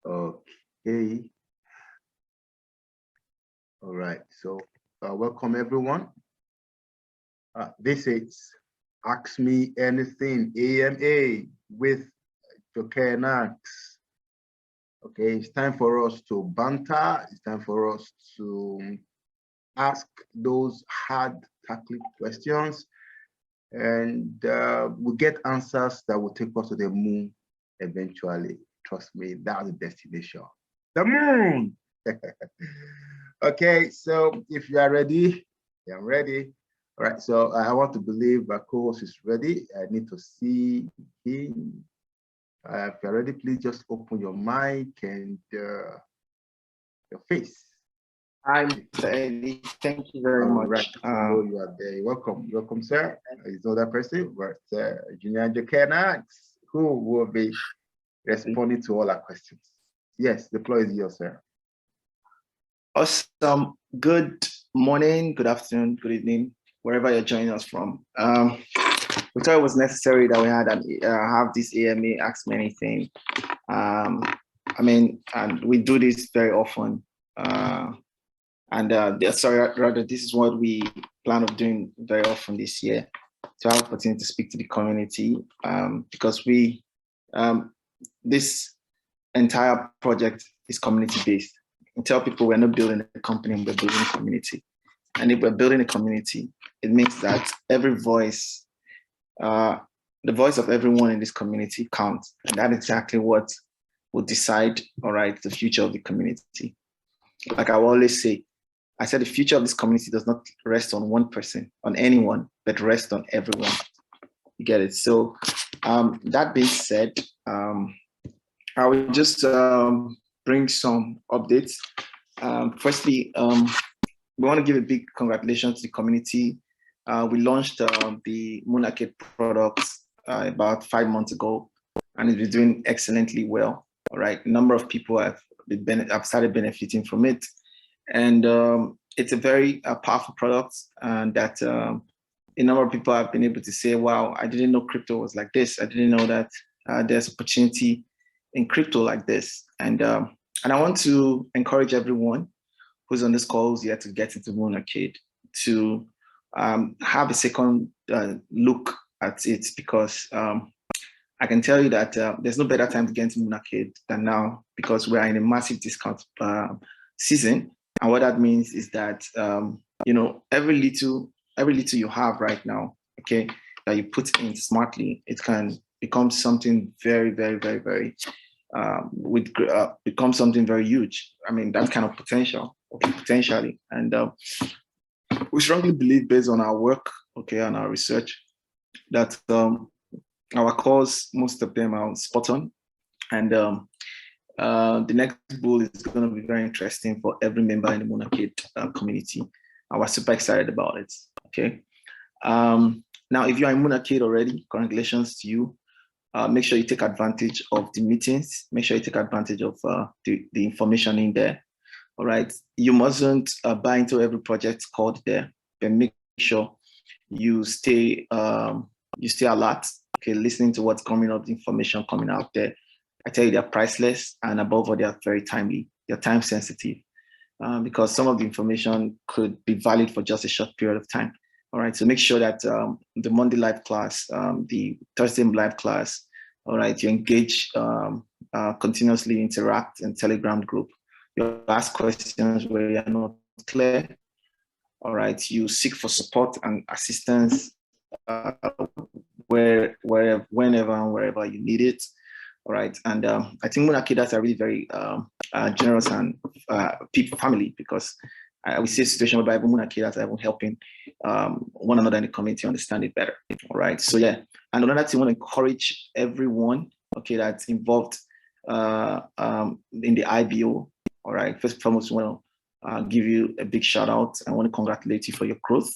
Okay. All right. So welcome everyone. This is Ask Me Anything AMA with Joke Enaks. Okay, it's time for us to banter. It's time for us to ask those hard tackling questions, and we'll get answers that will take us to the moon eventually. Trust me, that's the destination. The moon! Okay, so if you are ready, I'm ready. All right, so I want to believe our co-host is ready. I need to see him. If you're ready, please just open your mic and your face. I'm ready. Thank you very much. Right. You are there. Welcome. Welcome, sir. Is another person, but Junior Joke Enaks, who will be responding to all our questions. Yes, the floor is yours, sir. Awesome. Good morning, good afternoon, good evening, wherever you're joining us from. We thought it was necessary that we had have this AMA Ask Me Anything. And we do this very often. This is what we plan on doing very often this year, to have opportunity to speak to the community, because this entire project is community-based. And tell people we're not building a company, we're building a community. And if we're building a community, it means that every voice, the voice of everyone in this community counts. And that's exactly what will decide, all right, the future of the community. Like I always say, I said the future of this community does not rest on one person, on anyone, but rest on everyone. You get it? So that being said, I will just bring some updates. Firstly, we want to give a big congratulations to the community. We launched the Moon Arcade products about 5 months ago, and it's been doing excellently well. All right, a number of people have started benefiting from it, and it's a very powerful product, and that a number of people have been able to say, "Wow, I didn't know crypto was like this. I didn't know that there's opportunity in crypto like this." And I want to encourage everyone who's on this call, who's yet to get into Moon Arcade, to have a second look at it, because I can tell you that there's no better time to get into Moon Arcade than now, because we're in a massive discount season. And what that means is that every little you have right now, okay, that you put in smartly, it can become something very, very, very, very become something very huge. I mean, that kind of potentially. And we strongly believe, based on our work, okay, and our research, that our calls, most of them are spot on. And the next bull is going to be very interesting for every member in the Moon Arcade community. I was super excited about it, okay? Now, if you're in Moon Arcade already, congratulations to you. Make sure you take advantage of the meetings. Make sure you take advantage of the information in there. All right. You mustn't buy into every project called there, but make sure you stay alert. Okay, listening to what's coming up, the information coming out there. I tell you, they're priceless, and above all, they are very timely. They're time sensitive, because some of the information could be valid for just a short period of time. All right, so make sure that the Monday live class, the Thursday live class, all right, you engage, continuously interact in Telegram group. You ask questions where you're not clear. All right, you seek for support and assistance whenever and wherever you need it. All right, and I think Moon Arcade are really very generous and people family, because we see a situation whereby Moon Arcade are even helping one another in the community understand it better. All right, so yeah, and another thing, I want to encourage everyone, okay, that's involved in the IBO. All right, first and foremost, I want to give you a big shout out. I want to congratulate you for your growth.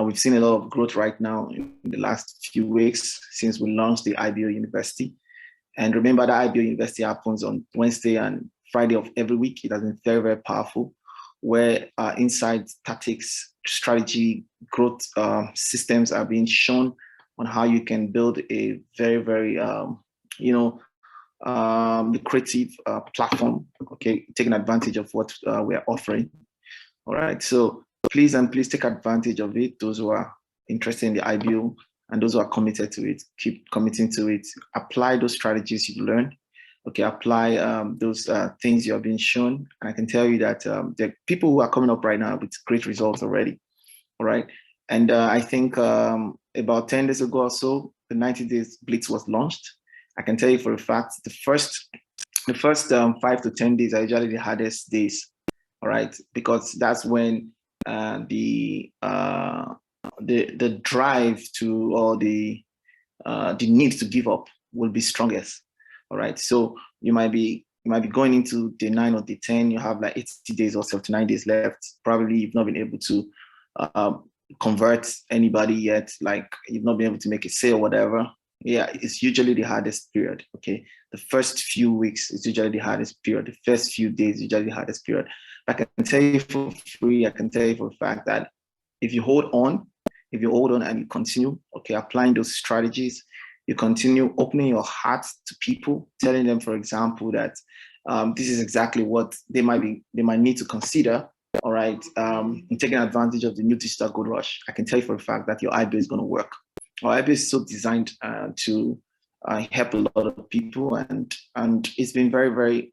We've seen a lot of growth right now in the last few weeks since we launched the IBO University. And remember that IBO University happens on Wednesday and Friday of every week. It has been very, very powerful, where inside tactics, strategy, growth systems are being shown on how you can build a very, very, lucrative platform, okay, taking advantage of what we're offering. All right, so please take advantage of it. Those who are interested in the IBO and those who are committed to it, keep committing to it. Apply those strategies you learned. Okay, apply those things you have been shown. And I can tell you that there are people who are coming up right now with great results already. All right, and I think about 10 days ago or so, the 90 days blitz was launched. I can tell you for a fact, the first 5 to 10 days are usually the hardest days. All right, because that's when the drive to, or the need to give up will be strongest. All right, so you might be going into day 9 or day 10. You have like 80 days or 79 days left. Probably you've not been able to convert anybody yet. Like you've not been able to make a sale or whatever. Yeah, it's usually the hardest period. Okay, the first few weeks is usually the hardest period. The first few days is usually the hardest period. I can tell you for free, I can tell you for a fact that if you hold on and you continue, okay, applying those strategies, you continue opening your heart to people, telling them, for example, that this is exactly what they might need to consider. All right, in taking advantage of the new digital gold rush, I can tell you for a fact that your IBO is going to work. Our IBO is so designed to help a lot of people, and it's been very, very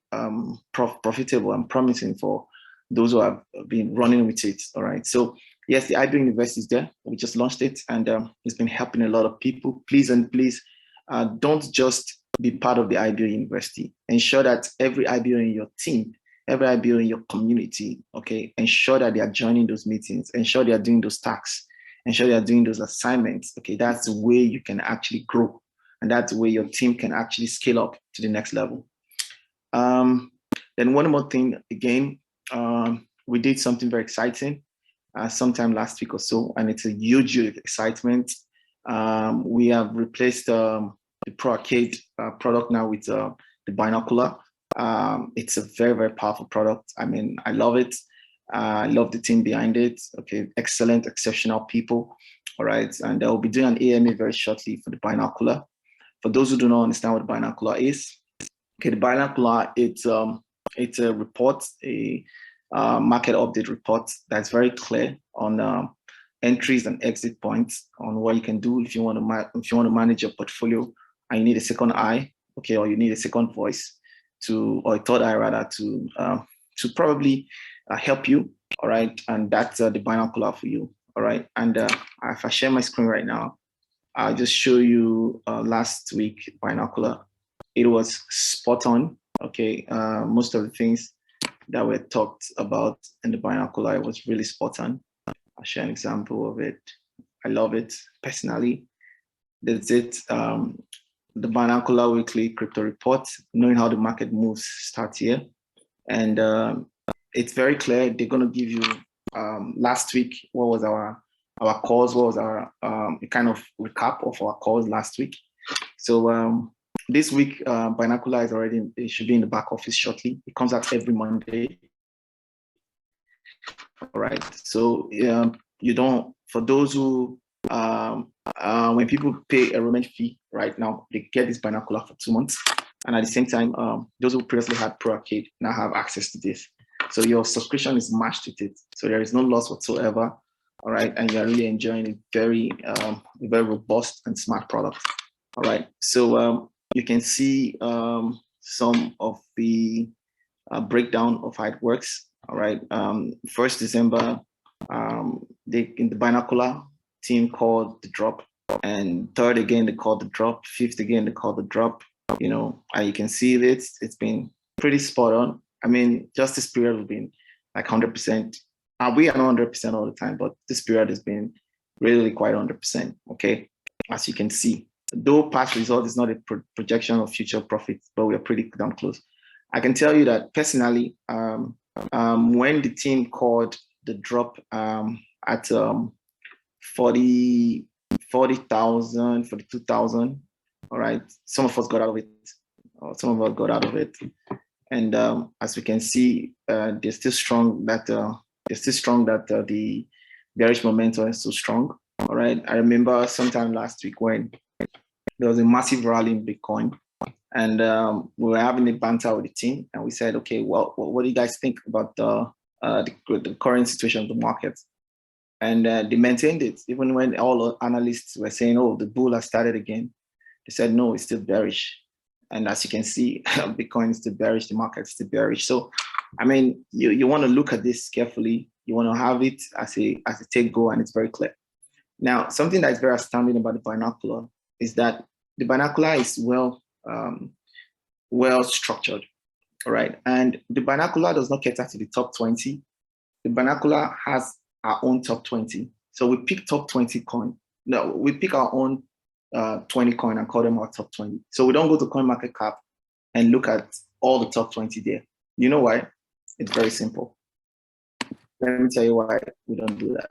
profitable and promising for those who have been running with it. All right, so yes, the IBO University is there. We just launched it, and it's been helping a lot of people. Please don't just be part of the IBO University. Ensure that every IBO in your team, every IBO in your community, okay, ensure that they are joining those meetings, ensure they are doing those tasks, ensure they are doing those assignments. Okay, that's the way you can actually grow, and that's the way your team can actually scale up to the next level. Then one more thing, again, we did something very exciting sometime last week or so, and it's a huge excitement. We have replaced the Pro Arcade product now with the Binocular. It's a very, very powerful product. I mean, I love it. I love the team behind it. Okay, excellent, exceptional people. All right, and I will be doing an AMA very shortly for the Binocular. For those who do not understand what the Binocular is, okay, the Binocular, it's a report, a market update report that's very clear on entries and exit points, on what you can do if you want to manage your portfolio and you need a second eye, okay, or you need a second voice or a third eye rather, to probably help you. All right, and that's the Binocular for you. All right, and if I share my screen right now, I'll just show you last week Binocular. It was spot on. Okay, most of the things that were talked about in the Binocular was really spot on. I'll share an example of it. I love it personally. That's it. The Binocular weekly crypto report, knowing how the market moves, starts here. And it's very clear. They're going to give you last week, what was our calls, what was our kind of recap of our calls last week. So this week, Binocular is already, it should be in the back office shortly. It comes out every Monday. All right. So you don't, for those who, when people pay a enrollment fee right now, they get this Binocular for 2 months. And at the same time, those who previously had Pro Arcade now have access to this. So your subscription is matched with it. So there is no loss whatsoever. All right. And you're really enjoying a very robust and smart product. All right. So you can see some of the breakdown of how it works. All right. 1st December, in the Binocular team called the drop, and 3rd again they called the drop, 5th again they called the drop. You know, and you can see it. It's been pretty spot on. I mean, just this period has been like 100%. We are not 100% all the time, but this period has been really quite 100%. Okay, as you can see, though past result is not a projection of future profits, but we are pretty damn close. I can tell you that personally, when the team called the drop at 40,000, 42,000, all right, some of us got out of it, and as we can see, they're still strong. The bearish momentum is so strong. All right, I remember sometime last week when there was a massive rally in Bitcoin, And we were having a banter with the team, and we said, okay, well, what do you guys think about the current situation of the market? And they maintained it, even when all analysts were saying, oh, the bull has started again. They said, no, it's still bearish. And as you can see, Bitcoin is still bearish, the market is still bearish. So, I mean, you want to look at this carefully. You want to have it as a take go, and it's very clear. Now, something that is very astounding about the binocular is that the binocular is well structured, all right? And the binocular does not cater to the top 20. The binocular has our own top 20. So we pick top 20 coin. No, we pick our own 20 coin and call them our top 20. So we don't go to CoinMarketCap and look at all the top 20 there. You know why? It's very simple. Let me tell you why we don't do that.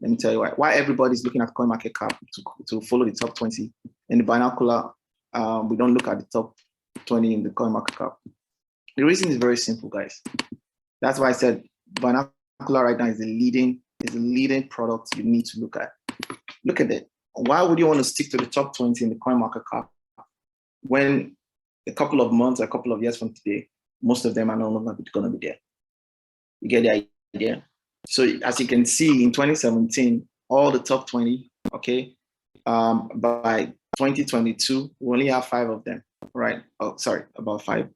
Let me tell you why everybody's looking at CoinMarketCap to follow the top 20. In the binocular, we don't look at the top 20 in the CoinMarketCap. The reason is very simple, guys. That's why I said binocular right now is the leading product you need to look at. Look at it. Why would you want to stick to the top 20 in the CoinMarketCap when a couple of months, a couple of years from today, most of them are no longer going to be there? You get the idea? So as you can see, in 2017, all the top 20, okay, by 2022, we only have 5 of them, right? Oh, sorry, about 5.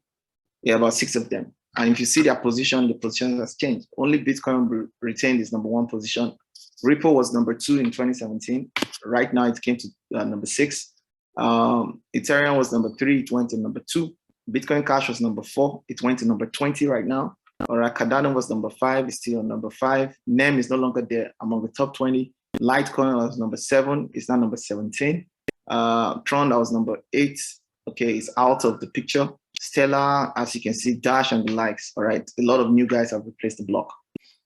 Yeah, about 6 of them. And if you see their position, the position has changed. Only Bitcoin retained its number 1 position. Ripple was number 2 in 2017. Right now, it came to number 6. Ethereum was number 3. It went to number 2. Bitcoin Cash was number 4. It went to number 20 right now. All right, Cardano was number 5. It's still on number 5. NEM is no longer there among the top 20. Litecoin was number 7. It's now number 17. Tron, that was number 8. Okay, it's out of the picture. Stellar, as you can see, Dash and the likes. All right, a lot of new guys have replaced the block.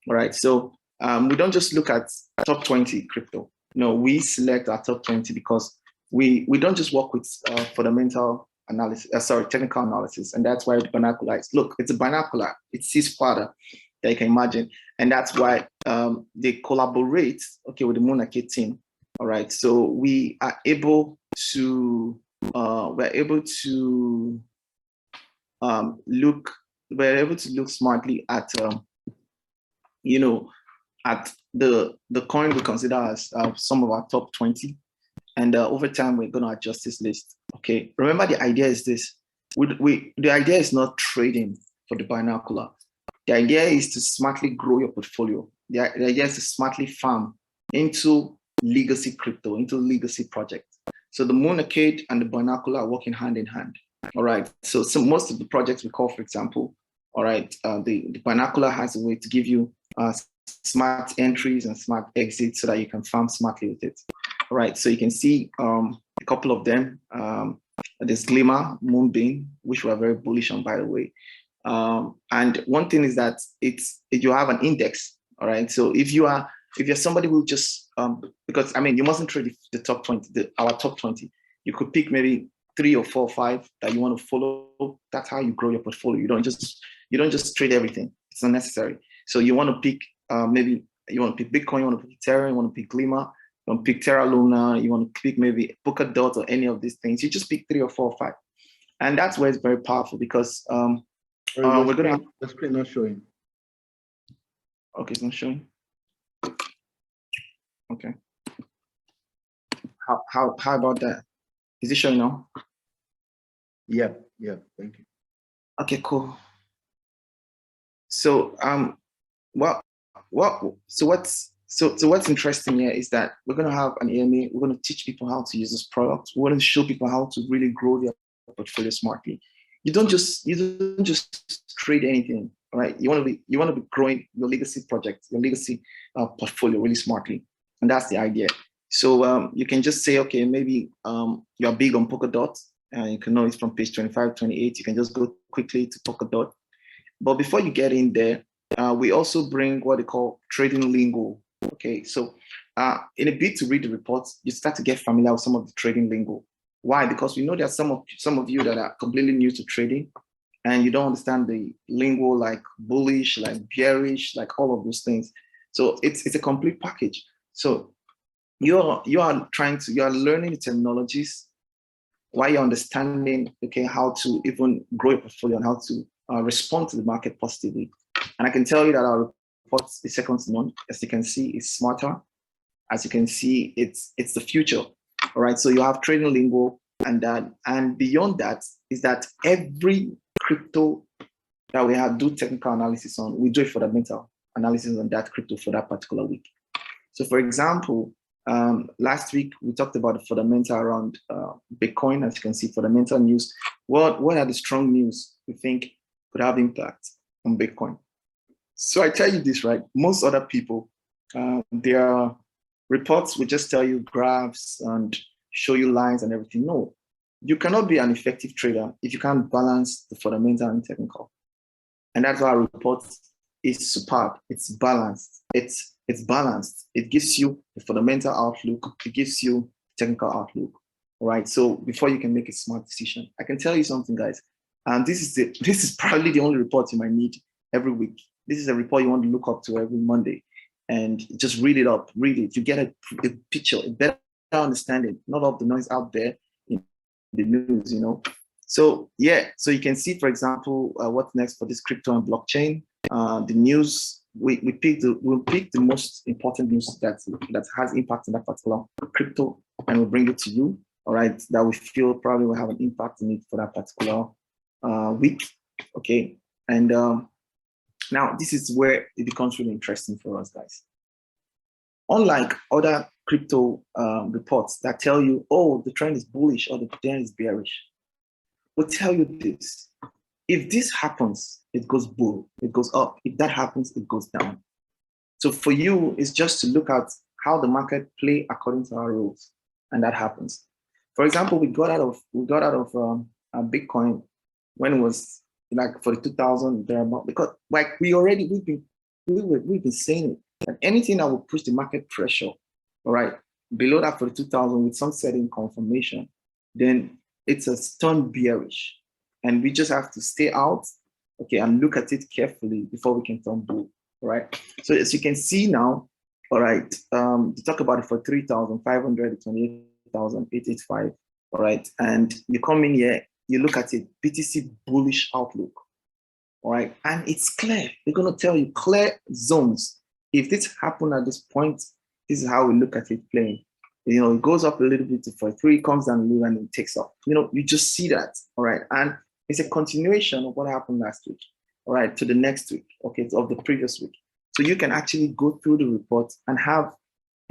All right, so we don't just look at top 20 crypto. No, we select our top 20 because we don't just work with fundamental analysis, technical analysis. And that's why the binocular is, look, it's a binocular. It sees farther than you can imagine. And that's why they collaborate, okay, with the Monarchy team. All right, so we are able to, look smartly at, at the coin we consider as some of our top 20. And over time, we're going to adjust this list. Okay, remember the idea is this. The idea is not trading for the binocular. The idea is to smartly grow your portfolio. The idea is to smartly farm into legacy crypto, into legacy projects. So the Moonacade and the binocular are working hand in hand. All right, so most of the projects we call, for example, all right, the binocular has a way to give you smart entries and smart exits so that you can farm smartly with it. All right, so you can see a couple of them. There's Glimmer, Moonbeam, which we're very bullish on, by the way. And one thing is that you have an index. All right, so if you're somebody who just because I mean you mustn't trade the top 20, our top 20. You could pick maybe 3 or 4 or 5 that you want to follow. That's how you grow your portfolio. You don't just trade everything. It's not necessary. So you want to pick maybe you want to pick Bitcoin, you want to pick Ethereum, you want to pick Glimmer, you want to pick Terra Luna, you want to pick maybe Polkadot or any of these things. You just pick 3 or 4 or 5, and that's where it's very powerful because we're gonna. The screen not showing. Okay, it's not showing. Okay. How about that? Is it showing now? Yeah, thank you. Okay, cool. So what's interesting here is that we're gonna have an AMA. We're gonna teach people how to use this product. We're gonna show people how to really grow their portfolio smartly. You don't just trade anything, all right? You want to be growing your legacy project, your legacy portfolio really smartly, and that's the idea. So you can just say, okay, maybe you're big on Polkadot, and you can know it's from page 25, 28. You can just go quickly to Polkadot. But before you get in there, we also bring what they call trading lingo. Okay, so in a bid to read the reports, you start to get familiar with some of the trading lingo. Why? Because we know there are some of you that are completely new to trading, and you don't understand the lingo like bullish, like bearish, like all of those things. So it's a complete package. So you are learning the terminologies while you're understanding, okay, how to even grow your portfolio and how to respond to the market positively. And I can tell you that our report is second to none. As you can see, it's smarter. As you can see, it's the future. All right. So you have trading lingo, and beyond that is that every crypto that we have do technical analysis on, we do a fundamental analysis on that crypto for that particular week. So for example, last week we talked about the fundamental around Bitcoin. As you can see, fundamental news. What are the strong news we think could have impact on Bitcoin? So I tell you this, right? Most other people, their reports will just tell you graphs and show you lines and everything. No, you cannot be an effective trader if you can't balance the fundamental and technical. And that's why our report is superb. It's balanced. It's balanced. It gives you the fundamental outlook. It gives you technical outlook. All right. So before you can make a smart decision, I can tell you something, guys. And this is probably the only report you might need every week. This is a report you want to look up to every Monday, and just read it up. Read it. You get a picture, a better understanding, not all the noise out there in the news. So yeah. So you can see, for example, what's next for this crypto and blockchain. The news, we'll pick the most important news that has impact on that particular crypto, and we'll bring it to you. All right, that we feel probably will have an impact on it for that particular week. Okay, and now this is where it becomes really interesting for us, guys. Unlike other crypto reports that tell you, oh, the trend is bullish or the trend is bearish, we'll tell you this. If this happens, it goes bull, it goes up. If that happens, it goes down. So for you, it's just to look at how the market play according to our rules, and that happens. For example, we got out of Bitcoin when it was like for the 2000 thereabout, because like we've been saying it, that anything that will push the market pressure, all right, below that for the 2000 with some certain confirmation, then it's a stern bearish. And we just have to stay out, okay, and look at it carefully before we can turn bull, all right? So as you can see now, all right, to talk about it for 3,500, 28,885, all right? And you come in here, you look at it, BTC bullish outlook, all right? And it's clear. They're gonna tell you clear zones. If this happened at this point, this is how we look at it playing. It goes up a little bit to 43, comes down a little, and it takes off. You just see that, all right? And it's a continuation of what happened last week, all right, to the next week, okay, of the previous week. So you can actually go through the report and have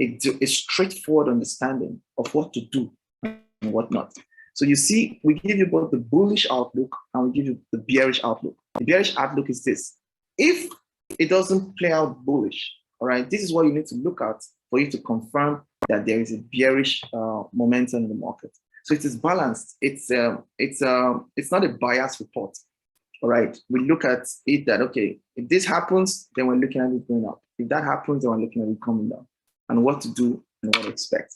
a straightforward understanding of what to do and what not. So you see, we give you both the bullish outlook and we give you the bearish outlook. The bearish outlook is this. If it doesn't play out bullish, all right, this is what you need to look at for you to confirm that there is a bearish momentum in the market. So it is balanced. It's not a biased report. All right. We look at it that, okay, if this happens, then we're looking at it going up. If that happens, then we're looking at it coming down, and what to do and what to expect.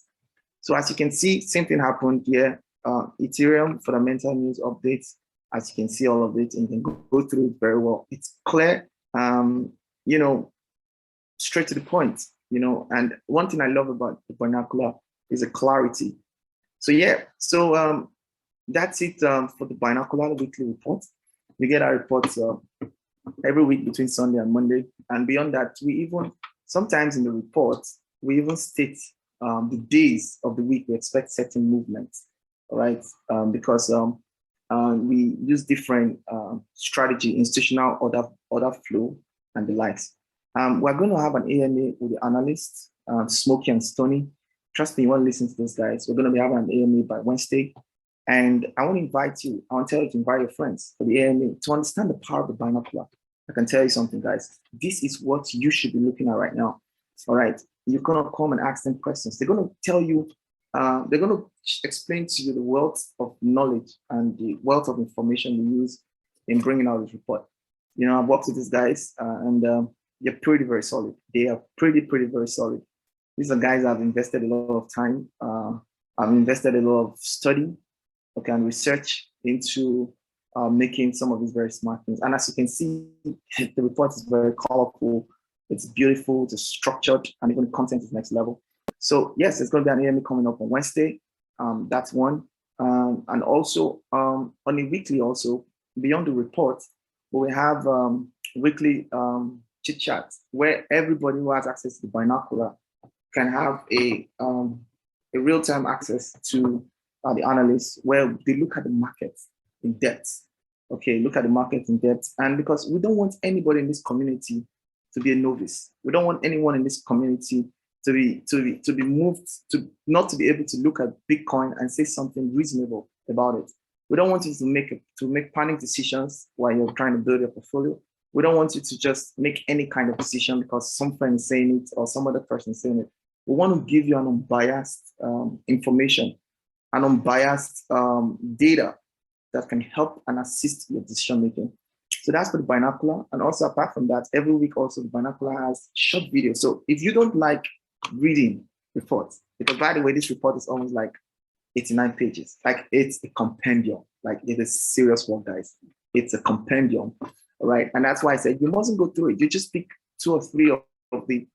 So as you can see, same thing happened here. Ethereum fundamental news updates. As you can see all of it, and you can go through it very well. It's clear, straight to the point, and one thing I love about the Binocular is the clarity. So yeah, so that's it for the Binocular weekly report. We get our reports every week between Sunday and Monday. And beyond that, we even, sometimes in the reports, we even state the days of the week we expect certain movements, all right? Because we use different strategy, institutional order flow, and the likes. We're going to have an AMA with the analysts, Smokey and Stony. Trust me, you want to listen to those guys. We're going to be having an AMA by Wednesday. And I want to invite you, I want to tell you to invite your friends for the AMA to understand the power of the Binocular. I can tell you something, guys. This is what you should be looking at right now. All right. You're going to come and ask them questions. They're going to tell you, they're going to explain to you the wealth of knowledge and the wealth of information we use in bringing out this report. I've worked with these guys and they're pretty, very solid. They are pretty, very solid. These are guys that have invested a lot of time. I've invested a lot of study, okay, and research into making some of these very smart things. And as you can see, the report is very colorful. It's beautiful, it's structured, and even the content is next level. So yes, there's going to be an AMA coming up on Wednesday. That's one. And also on a weekly, also beyond the report, we have weekly chit chat where everybody who has access to the binocular can have a real-time access to the analysts, where they look at the market in depth. Okay, look at the market in depth. And because we don't want anybody in this community to be a novice, we don't want anyone in this community to be moved to not to be able to look at Bitcoin and say something reasonable about it. We don't want you to make panic decisions while you're trying to build your portfolio. We don't want you to just make any kind of decision because some friend is saying it or some other person is saying it. We want to give you an unbiased information, an unbiased data that can help and assist your decision making. So that's for the binocular. And also apart from that, every week also the binocular has short videos. So if you don't like reading reports, because by the way, this report is almost like 89 pages. Like it's a compendium. Like it is serious work, guys. It's a compendium, all right? And that's why I said you mustn't go through it. You just pick 2 or 3 of the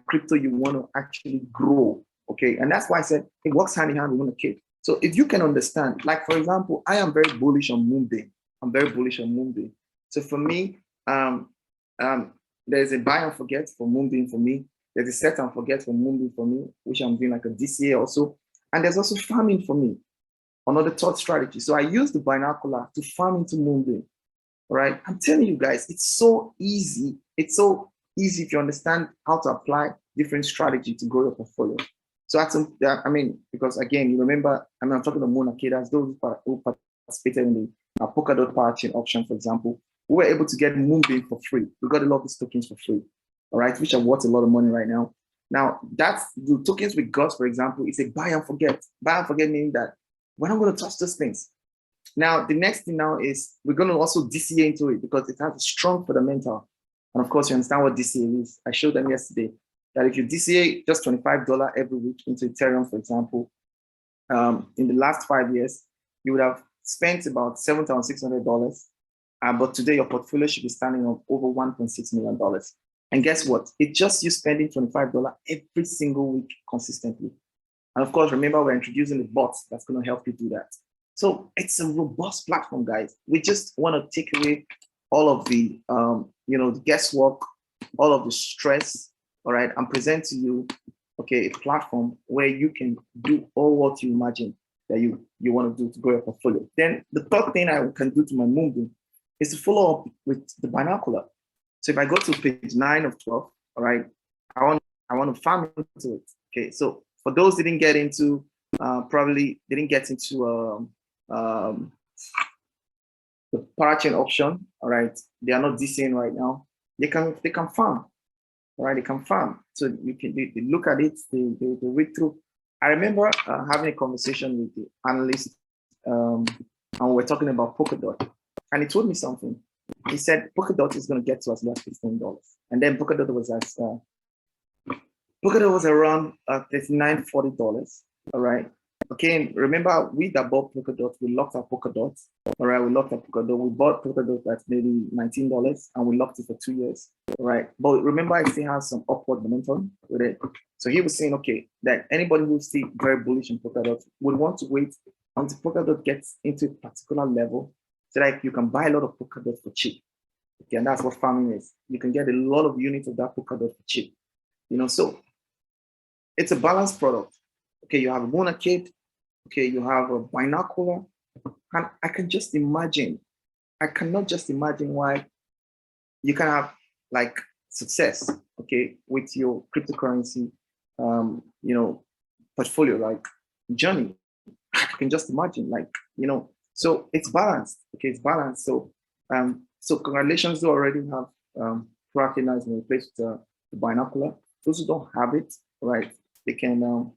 crypto you want to actually grow, okay? And that's why I said it works hand in hand with a kid. So if you can understand, like for example, I am very bullish on Moonbeam. I'm very bullish on Moonbeam. So for me, there's a buy and forget for Moonbeam for me. There's a set and forget for Moonbeam for me, which I'm doing like a DCA also. And there's also farming for me, another third strategy. So I use the binocular to farm into Moonbeam. All right. I'm telling you guys, it's so easy. It's so easy if you understand how to apply different strategy to grow your portfolio. So I mean, because again, you remember, I'm talking about Binoculars, those who participated in the Polkadot parachain auction, for example, we were able to get Moonbeam for free. We got a lot of these tokens for free, all right, which are worth a lot of money right now. Now, that's the tokens we got, for example, it's a buy and forget. Buy and forget meaning that we're not going to touch those things. Now, the next thing now is we're going to also DCA into it because it has a strong fundamental. And of course, you understand what DCA is. I showed them yesterday that if you DCA just $25 every week into Ethereum, for example, in the last 5 years, you would have spent about $7,600. But today your portfolio should be standing on over $1.6 million. And guess what? It's just you spending $25 every single week consistently. And of course, remember, we're introducing the bots that's going to help you do that. So it's a robust platform, guys. We just want to take away all of the, the guesswork, all of the stress, all right, and present to you, okay, a platform where you can do all what you imagine that you want to do to grow your portfolio. Then the third thing I can do to my Moonbeam is to follow up with the binocular. So if I go to page 9 of 12, all right, I want to farm into it. Okay, so for those that didn't get into, probably they didn't get into the parachain auction, all right, they are not DCing right now. They can farm, all right, they can farm. So you can they look at it, they read through. I remember having a conversation with the analyst, and we're talking about Polkadot, and he told me something. He said Polkadot is going to get to as low as $15, and then Polkadot was around $39, $40. All right. Okay. Remember, we that bought Polkadot, we locked our Polkadot. All right. We locked our Polkadot. We bought Polkadot at maybe $19, and we locked it for 2 years. All right. But remember, I still have some upward momentum with it. So he was saying, okay, that anybody who's still very bullish on Polkadot would want to wait until Polkadot gets into a particular level, so that you can buy a lot of Polkadot for cheap. Okay, and that's what farming is. You can get a lot of units of that Polkadot for cheap. So it's a balanced product. Okay, you have a Monarchid. Okay, you have a binocular. And I can just imagine, I cannot just imagine why you can have like success, okay, with your cryptocurrency, portfolio, like journey. I can just imagine, so it's balanced. Okay, it's balanced. So, so congratulations, you already have recognized in place with the binocular. Those who don't have it, right? They can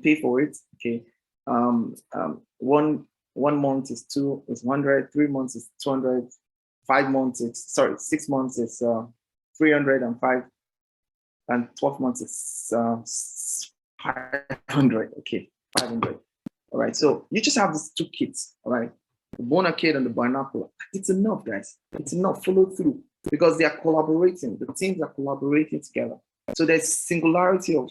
pay for it. Okay, 1 month is 100, 3 months is 200, 5 months is 6 months is 300, and 12 months is 500. Okay, 500. All right, so you just have these 2 kits, all right? The Monarchid and the binocular. It's enough, guys. It's enough. Follow through because they are collaborating. The teams are collaborating together. So there's singularity of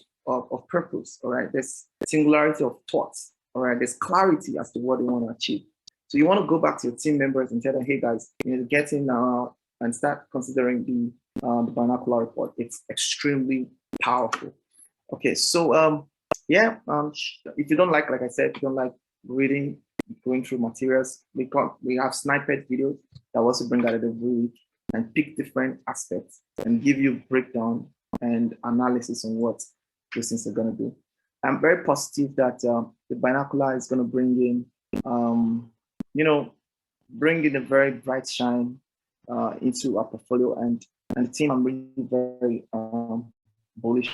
purpose, all right? There's singularity of thoughts, all All right, there's clarity as to what they want to achieve. So you want to go back to your team members and tell them, hey guys, get in and start considering the binocular report. It's extremely powerful. Okay, so if you don't like I said, if you don't like reading, going through materials, we have snippet videos that also bring out every week and pick different aspects and give you breakdown and analysis on what those things are going to do. I'm very positive that the binocular is going to bring in, bring in a very bright shine into our portfolio, and the team. I'm really very bullish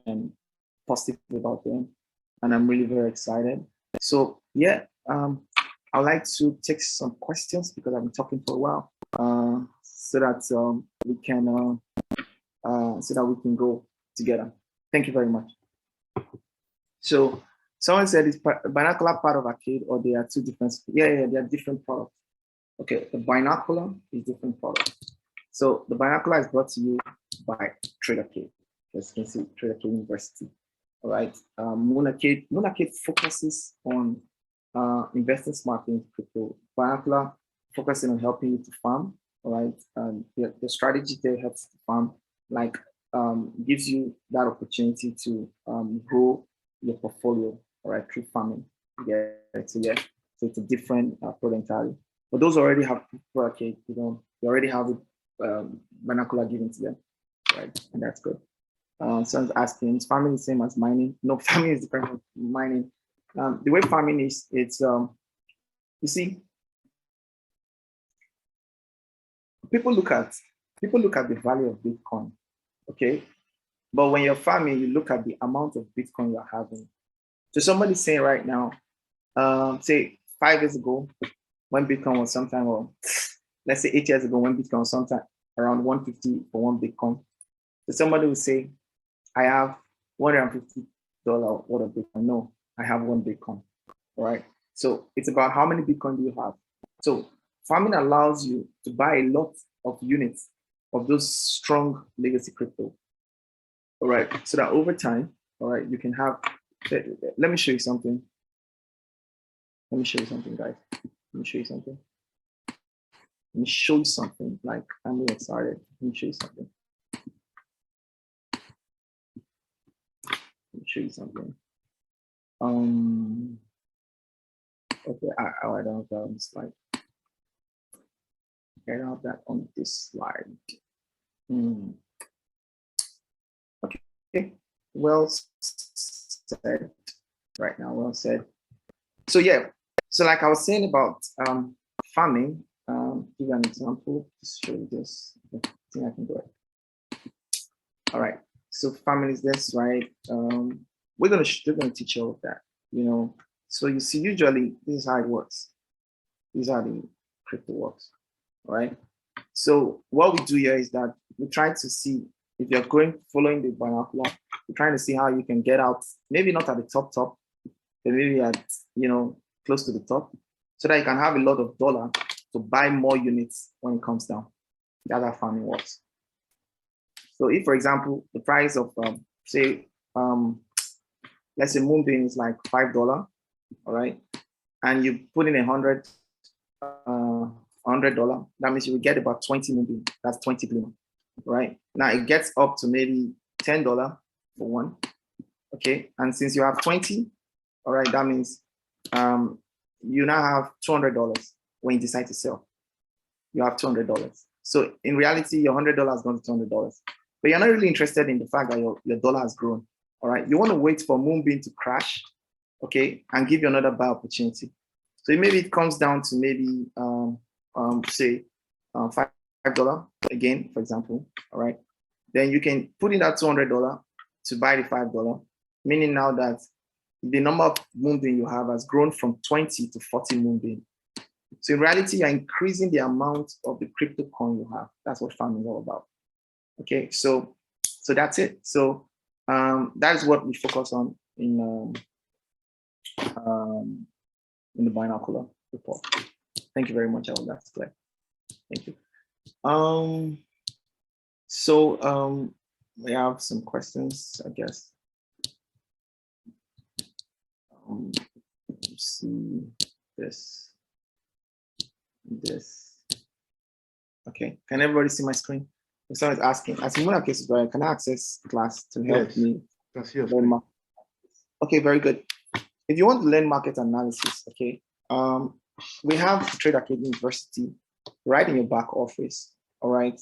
and positive about them, and I'm really very excited. So yeah, I'd like to take some questions because I've been talking for a while, so that we can go together. Thank you very much. So someone said, is binocular part of Arcade, or they are two different? Yeah, they are different products. Okay, the binocular is different product. So the binocular is brought to you by TradeArcade. As you can see, TradeArcade University. All right. Moonarcade focuses on investing smartly in crypto. Binocular focusing on helping you to farm. All right. The strategy there helps to farm, gives you that opportunity to grow your portfolio, all right, through farming. Yeah. So it's a different product entirely. But those already have TradeArcade, they already have binocular given to them, right? And that's good. Someone's asking, is farming the same as mining? No, farming is different from mining. The way farming is, it's you see, people look at the value of Bitcoin, okay? But when you're farming, you look at the amount of Bitcoin you're having. So somebody's saying right now, say 5 years ago, when Bitcoin was sometime, or let's say 8 years ago, when Bitcoin was sometime around 150 for one Bitcoin. So somebody would say, I have $150 worth of Bitcoin. No, I have one Bitcoin. All right. So it's about how many Bitcoin do you have? So farming allows you to buy a lot of units of those strong legacy crypto. All right. So that over time, all right, you can have, let me show you something. Let me show you something, guys. Let me show you something. Let me show you something. Like, I'm really excited. Let me show you something. Let me show you something. Okay, I don't have that on the slide. I don't have that on this slide. Okay, well said. Right now, well said. So yeah, so like I was saying about farming, give you an example, just show you this. I think I can do it. All right, so farming is this, right? We're gonna teach you all of that, So you see, usually this is how it works. This is how the crypto works, all right? So what we do here is that we try to see if you're following the binocular, we're trying to see how you can get out, maybe not at the top, but maybe at, close to the top, so that you can have a lot of dollar to buy more units when it comes down. That's how farming works. So if, for example, the price of, let's say Moonbeam is like $5, all right? And you put in $100, that means you will get about 20 Moonbeam. That's 20 Glimmer, right? Now it gets up to maybe $10 for one, okay? And since you have 20, all right, that means you now have $200 when you decide to sell. You have $200. So in reality, your $100 has gone to $200. But you're not really interested in the fact that your dollar has grown. All right. You want to wait for Moonbeam to crash, okay, and give you another buy opportunity. So maybe it comes down to maybe say $5 again, for example. All right. Then you can put in that $200 to buy the $5, meaning now that the number of Moonbeam you have has grown from 20 to 40 Moonbeam. So in reality, you're increasing the amount of the crypto coin you have. That's what farming is all about. Okay, so that's it. So that is what we focus on in the binocular report. Thank you very much. I hope that's clear. Thank you. We have some questions, I guess. see this. Okay, can everybody see my screen? If someone's asking, as in one case, can I access class to help me? That's your learn screen. Okay, very good. If you want to learn market analysis, okay, we have Trade Academy University right in your back office. All right,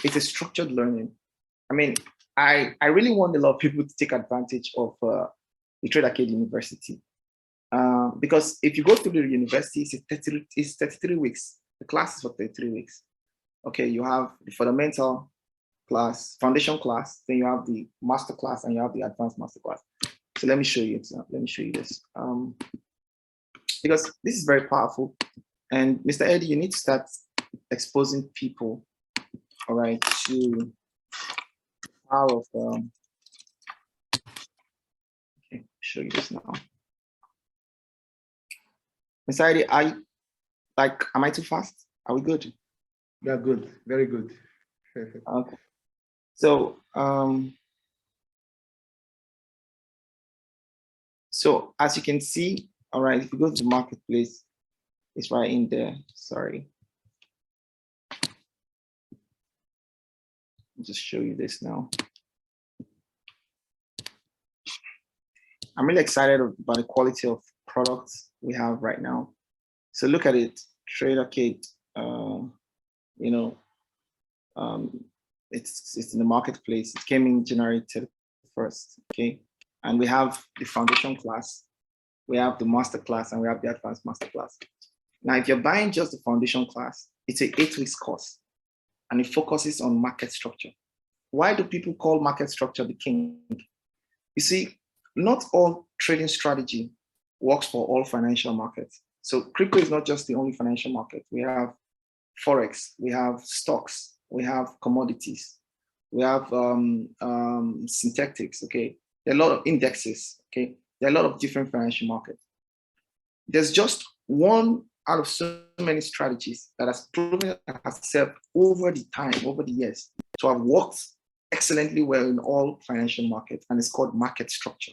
it's a structured learning. I mean, I really want a lot of people to take advantage of the Trade Academy University. Because if you go through the university, it's 33 weeks. The class is for 33 weeks. Okay, you have the fundamental class, foundation class, then you have the master class, and you have the advanced master class. So let me show you. Let me show you this. Because this is very powerful. And Mr. Eddie, you need to start exposing people, all right, to the power of okay, show you this now. Mr. Eddie, am I too fast? Are we good? Yeah, good, very good. Okay. So so as you can see, all right, if you go to the marketplace, it's right in there. Sorry. I'll just show you this now. I'm really excited about the quality of products we have right now. So look at it, Trade Arcade, you know, it's in the marketplace. It came in January 31st, okay? And we have the foundation class, we have the master class, and we have the advanced master class. Now, if you're buying just the foundation class, it's an 8 weeks course, and it focuses on market structure. Why do people call market structure the king? You see, not all trading strategy works for all financial markets. So crypto is not just the only financial market. We have Forex, we have stocks, we have commodities, we have synthetics, okay? There are a lot of indexes, okay? There are a lot of different financial markets. There's just one out of so many strategies that has proven itself over the time, over the years, to have worked excellently well in all financial markets, and it's called market structure.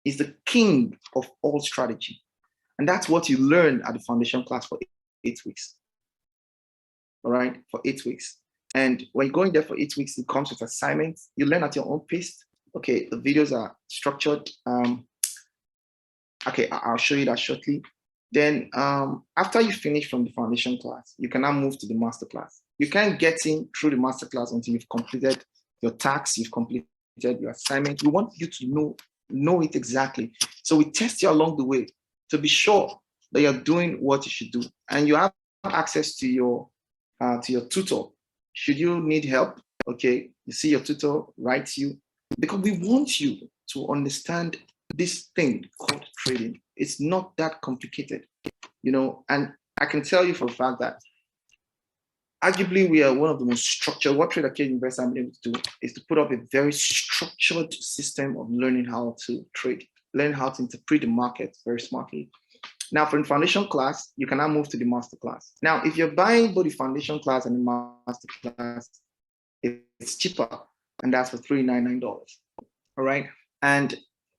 It's the king of all strategy. And that's what you learn at the foundation class for 8 weeks. All right, for 8 weeks. And when you're going there for 8 weeks, it comes with assignments. You learn at your own pace. Okay, the videos are structured. Okay, I'll show you that shortly. Then after you finish from the foundation class, you can now move to the master class. You can't get in through the master class until you've completed your tasks, you've completed your assignment. We want you to know it exactly. So we test you along the way to be sure that you're doing what you should do. And you have access to your tutor. Should you need help, okay, you see your tutor writes you, because we want you to understand this thing called trading. It's not that complicated, you know, and I can tell you for a fact that arguably we are one of the most structured. What Trade Academy University I'm able to do is to put up a very structured system of learning how to trade, learn how to interpret the market very smartly. Now, for the foundation class, you can now move to the master class. Now, if you're buying both the foundation class and the master class, it's cheaper, and that's for $399. All right, and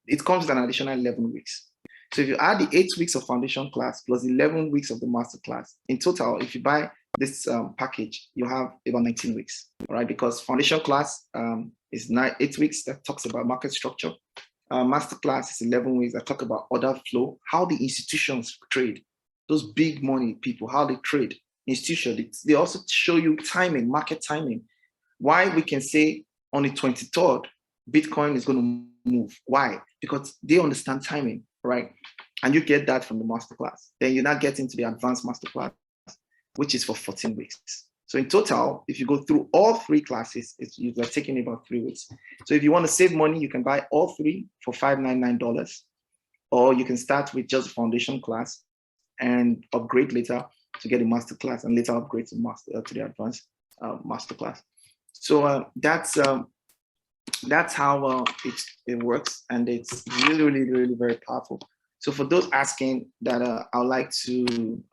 it comes with an additional 11 weeks. So if you add the 8 weeks of foundation class plus 11 weeks of the master class, in total, if you buy this package, you have about 19 weeks. All right, because foundation class is 8 weeks that talks about market structure. Masterclass is 11 weeks that talk about order flow, how the institutions trade, those big money people, how they trade. Institutions, they also show you timing, market timing. Why we can say on the 23rd, Bitcoin is going to move. Why? Because they understand timing, right? And you get that from the masterclass. Then you're not getting to the advanced masterclass, which is for 14 weeks. So in total, if you go through all 3 classes, you're taking about 3 weeks. So if you want to save money, you can buy all 3 for $599, or you can start with just the foundation class and upgrade later to get a master class, and later upgrade to the advanced master class. So that's how it works, and it's really, really, really very powerful. So for those asking that I would like to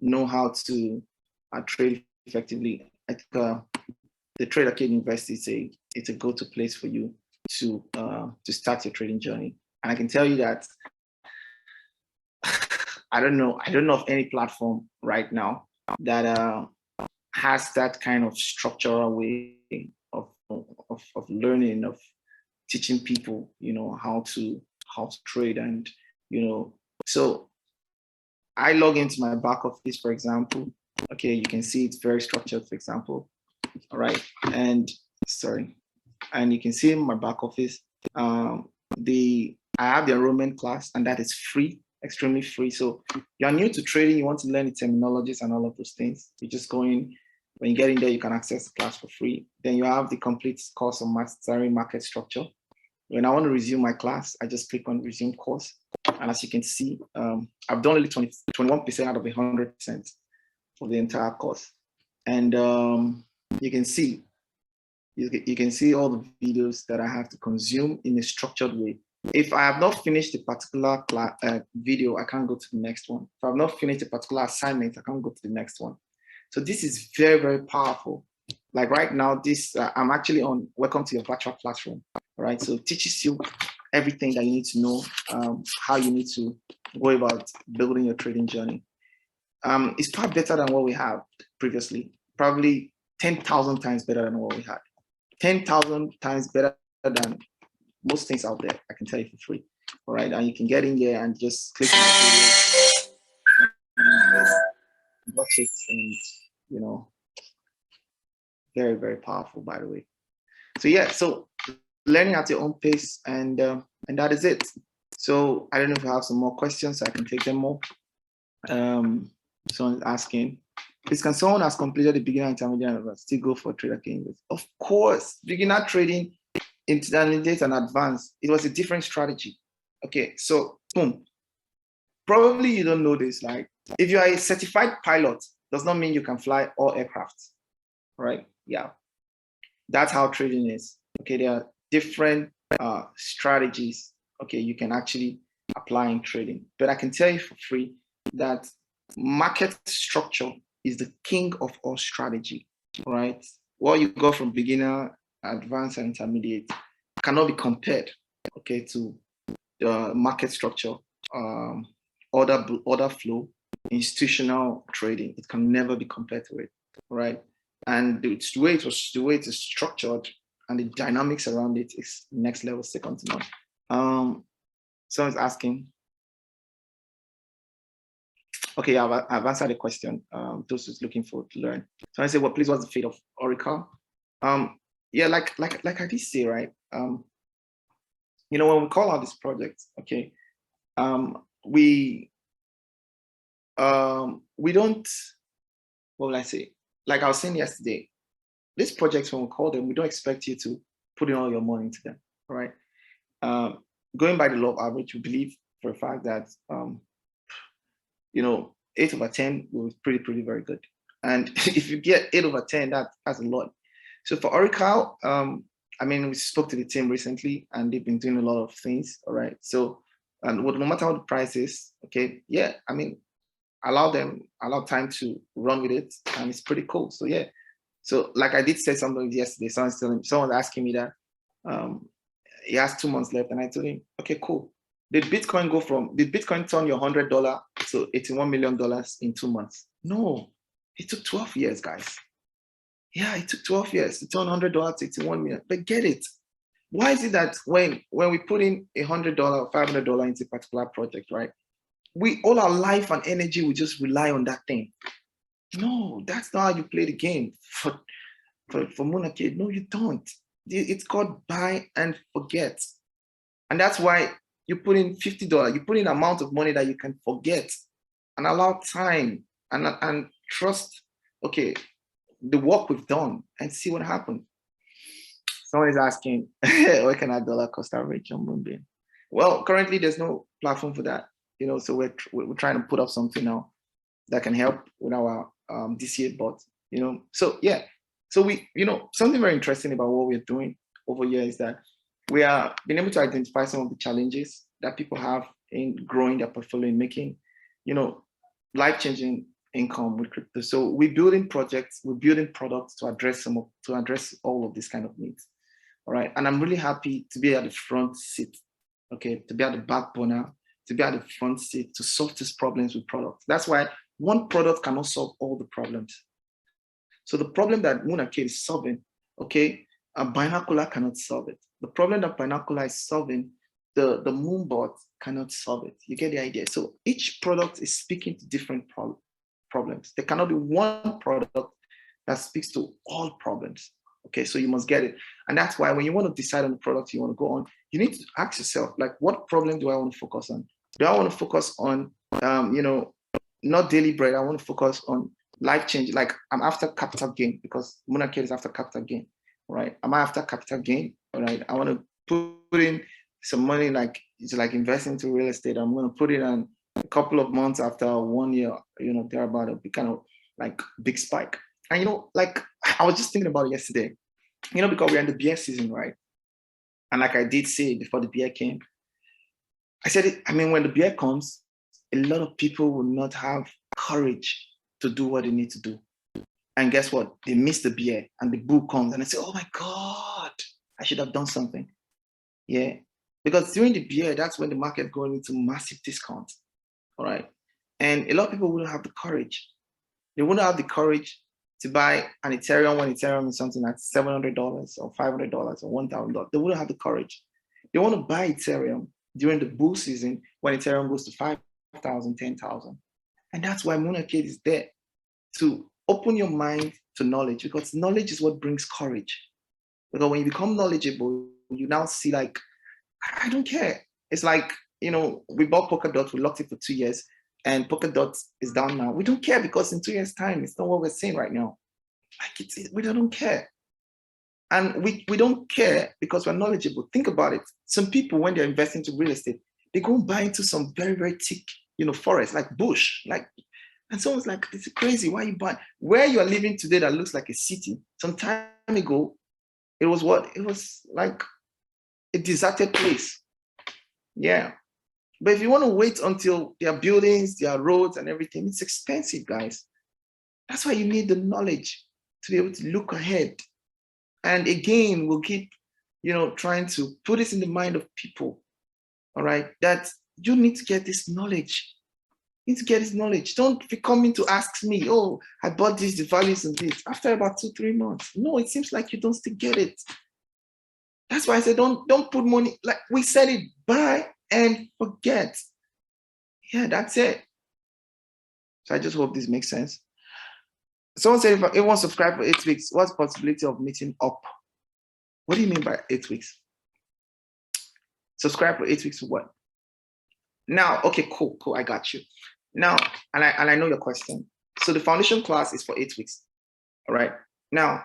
know how to trade effectively, I think the Trade Academy University it's a go-to place for you to start your trading journey. And I can tell you that I don't know of any platform right now that has that kind of structural way of learning, of teaching people, how to trade. And so I log into my back office, for example. Okay, you can see it's very structured, for example. All right, and you can see in my back office, I have the enrollment class, and that is free, extremely free. So you're new to trading, you want to learn the terminologies and all of those things. You just go in. When you get in there, you can access the class for free. Then you have the complete course on mastering market structure. When I want to resume my class, I just click on resume course. And as you can see, I've done only 21% out of 100% of the entire course. And you can see all the videos that I have to consume in a structured way. If I have not finished a particular video, I can't go to the next one. If I have not finished a particular assignment, I can't go to the next one. So this is very, very powerful. Like right now, I'm actually on Welcome to Your Virtual Classroom. All right, so it teaches you everything that you need to know, how you need to go about building your trading journey. It's far better than what we had previously, probably 10,000 times better than what we had. 10,000 times better than most things out there, I can tell you for free. All right, and you can get in there and just click on the video, watch it, and very, very powerful, by the way. So yeah, so learning at your own pace, and that is it. So I don't know if you have some more questions, so I can take them more. Someone's asking, please, can someone has completed the beginner, intermediate, and still go for trader gains? Of course, beginner trading, intermediate, and advanced, it was a different strategy. Okay, so boom. Probably you don't know this, like if you are a certified pilot, does not mean you can fly all aircraft, right? Yeah, that's how trading is. Okay, there are different strategies, okay, you can actually apply in trading. But I can tell you for free that market structure is the king of all strategy, right? What you go from beginner, advanced, and intermediate cannot be compared, okay, to the market structure, order flow, institutional trading. It can never be compared to it, right? And the way it is structured and the dynamics around it is next level, second to none. Someone's asking, okay, I've answered the question. Those who's looking for to learn. So I say, well, please, what's the fate of Oracle? Yeah, like I did say, right? When we call out this project, okay, we don't, what will I say? Like I was saying yesterday, these projects, when we call them, we don't expect you to put in all your money into them, all right? Going by the law of average, we believe for a fact that 8 over 10 was pretty very good. And if you get 8 over 10, that's a lot. So for Oracle, we spoke to the team recently, and they've been doing a lot of things, all right? So, and no matter what the price is, okay, yeah, allow time to run with it, and it's pretty cool. So yeah, so like I did say something yesterday, someone's asking me that he has 2 months left, and I told him, okay, cool. Did Bitcoin turn your $100 to $81 million in 2 months? No, it took 12 years, guys. Yeah, it took 12 years to turn $100 to $81 million. But get it. Why is it that when we put in $100 or $500 into a particular project, right? All our life and energy, we just rely on that thing. No, that's not how you play the game. For Monarchy, no, you don't. It's called buy and forget. And that's why you put in $50, you put in amount of money that you can forget and allow time and trust, okay, the work we've done and see what happens. Someone is asking, where can our dollar cost average on Moonbeam? Well, currently there's no platform for that, so we're trying to put up something now that can help with our DCA bot, So yeah, so we, something very interesting about what we're doing over here is that we are being able to identify some of the challenges that people have in growing their portfolio and making, life-changing income with crypto. So we're building projects, we're building products to address all of these kind of needs. All right. And I'm really happy to be at the front seat, okay, to be at the back burner to be at the front seat to solve these problems with products. That's why one product cannot solve all the problems. So the problem that Moon Arcade is solving, okay, a Binocular cannot solve it. The problem that Binocular is solving, the Moonbot cannot solve it. You get the idea? So each product is speaking to different problems. There cannot be one product that speaks to all problems. Okay, so you must get it. And that's why when you want to decide on the product you want to go on, you need to ask yourself, like, what problem do I want to focus on? Do I want to focus on, not daily bread? I want to focus on life change. Like, I'm after capital gain because Moon Arcade is after capital gain, right? Am I after capital gain? All right, I want to put in some money, like it's like investing into real estate. I'm going to put it on a couple of months after 1 year, thereabout, it'll be kind of like big spike. And like I was just thinking about it yesterday, because we're in the beer season, right? And like I did say before the beer came, I said it, when the beer comes, a lot of people will not have courage to do what they need to do. And guess what? They miss the beer and the bull comes and they say, oh my God, I should have done something. Yeah. Because during the beer, that's when the market going into massive discount. All right. And a lot of people wouldn't have the courage. They wouldn't have the courage to buy an Ethereum when Ethereum is something like $700 or $500 or $1,000. They wouldn't have the courage. They want to buy Ethereum during the bull season when Ethereum goes to 5,000, 10,000. And that's why Moon Arcade is there, to open your mind to knowledge, because knowledge is what brings courage. Because when you become knowledgeable, you now see, like, I don't care. It's like, we bought Polkadot, we locked it for 2 years, and Polkadot is down now. We don't care because in 2 years' time, it's not what we're saying right now. Like, we don't care. And we don't care because we're knowledgeable. Think about it. Some people, when they're investing into real estate, they go and buy into some very, very thick, forest, like bush. And someone's like, this is crazy. Why are you buying? Where you are living today that looks like a city, some time ago, it was what? It was like a deserted place. Yeah. But if you want to wait until there are buildings, there are roads and everything, it's expensive, guys. That's why you need the knowledge to be able to look ahead. And again, we'll keep, trying to put this in the mind of people, all right, that you need to get this knowledge. You need to get this knowledge. Don't be coming to ask me, oh, I bought this, the values of this, after about 2-3 months. No, it seems like you don't still get it. That's why I said, don't put money, like we said it, buy and forget. Yeah, that's it. So I just hope this makes sense. Someone said, if everyone subscribe for 8 weeks, what's the possibility of meeting up? What do you mean by 8 weeks? Subscribe for 8 weeks for what? Now, okay, cool, I got you. Now, and I know your question. So the foundation class is for 8 weeks, all right? Now,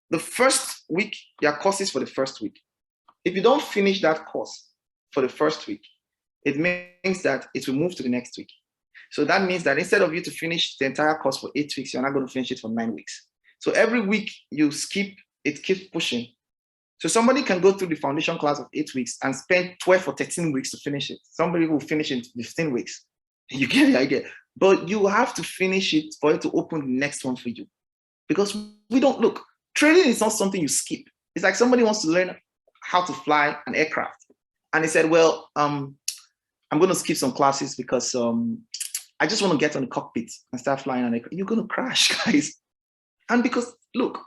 the first week, there are courses for the first week. If you don't finish that course for the first week, it means that it will move to the next week. So that means that instead of you to finish the entire course for 8 weeks, you're not going to finish it for 9 weeks. So every week you skip, it keeps pushing. So somebody can go through the foundation class of 8 weeks and spend 12 or 13 weeks to finish it. Somebody will finish it in 15 weeks. You get the idea. But you have to finish it for it to open the next one for you. Because we don't look. Trading is not something you skip. It's like somebody wants to learn how to fly an aircraft. And they said, well, I'm going to skip some classes because I just want to get on the cockpit and start flying an aircraft. You're going to crash, guys. And because, look,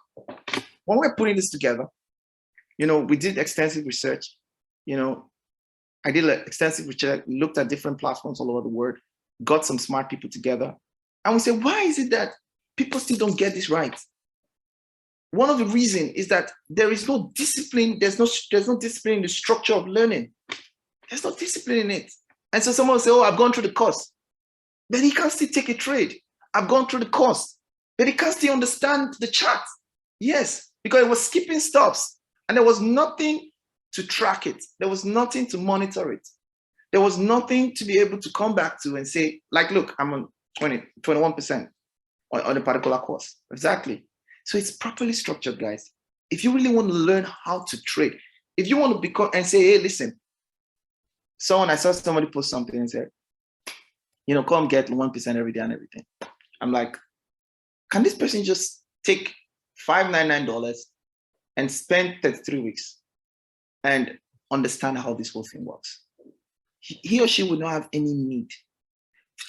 when we're putting this together, we did extensive research. I did extensive research, looked at different platforms all over the world, got some smart people together. And we said, why is it that people still don't get this right? One of the reasons is that there is no discipline. There's no discipline in the structure of learning. There's no discipline in it. And so someone will say, oh, I've gone through the course. But he can't still take a trade. I've gone through the course. But he can't still understand the chart. Yes, because it was skipping stops. And there was nothing to track it. There was nothing to monitor it. There was nothing to be able to come back to and say, like, look, I'm on 21% on a particular course. Exactly. So it's properly structured, guys. If you really want to learn how to trade, if you want to become and say, hey, listen, I saw somebody post something and said, come get 1% every day and everything. I'm like, can this person just take $599 and spend 33 weeks and understand how this whole thing works? he or she would not have any need.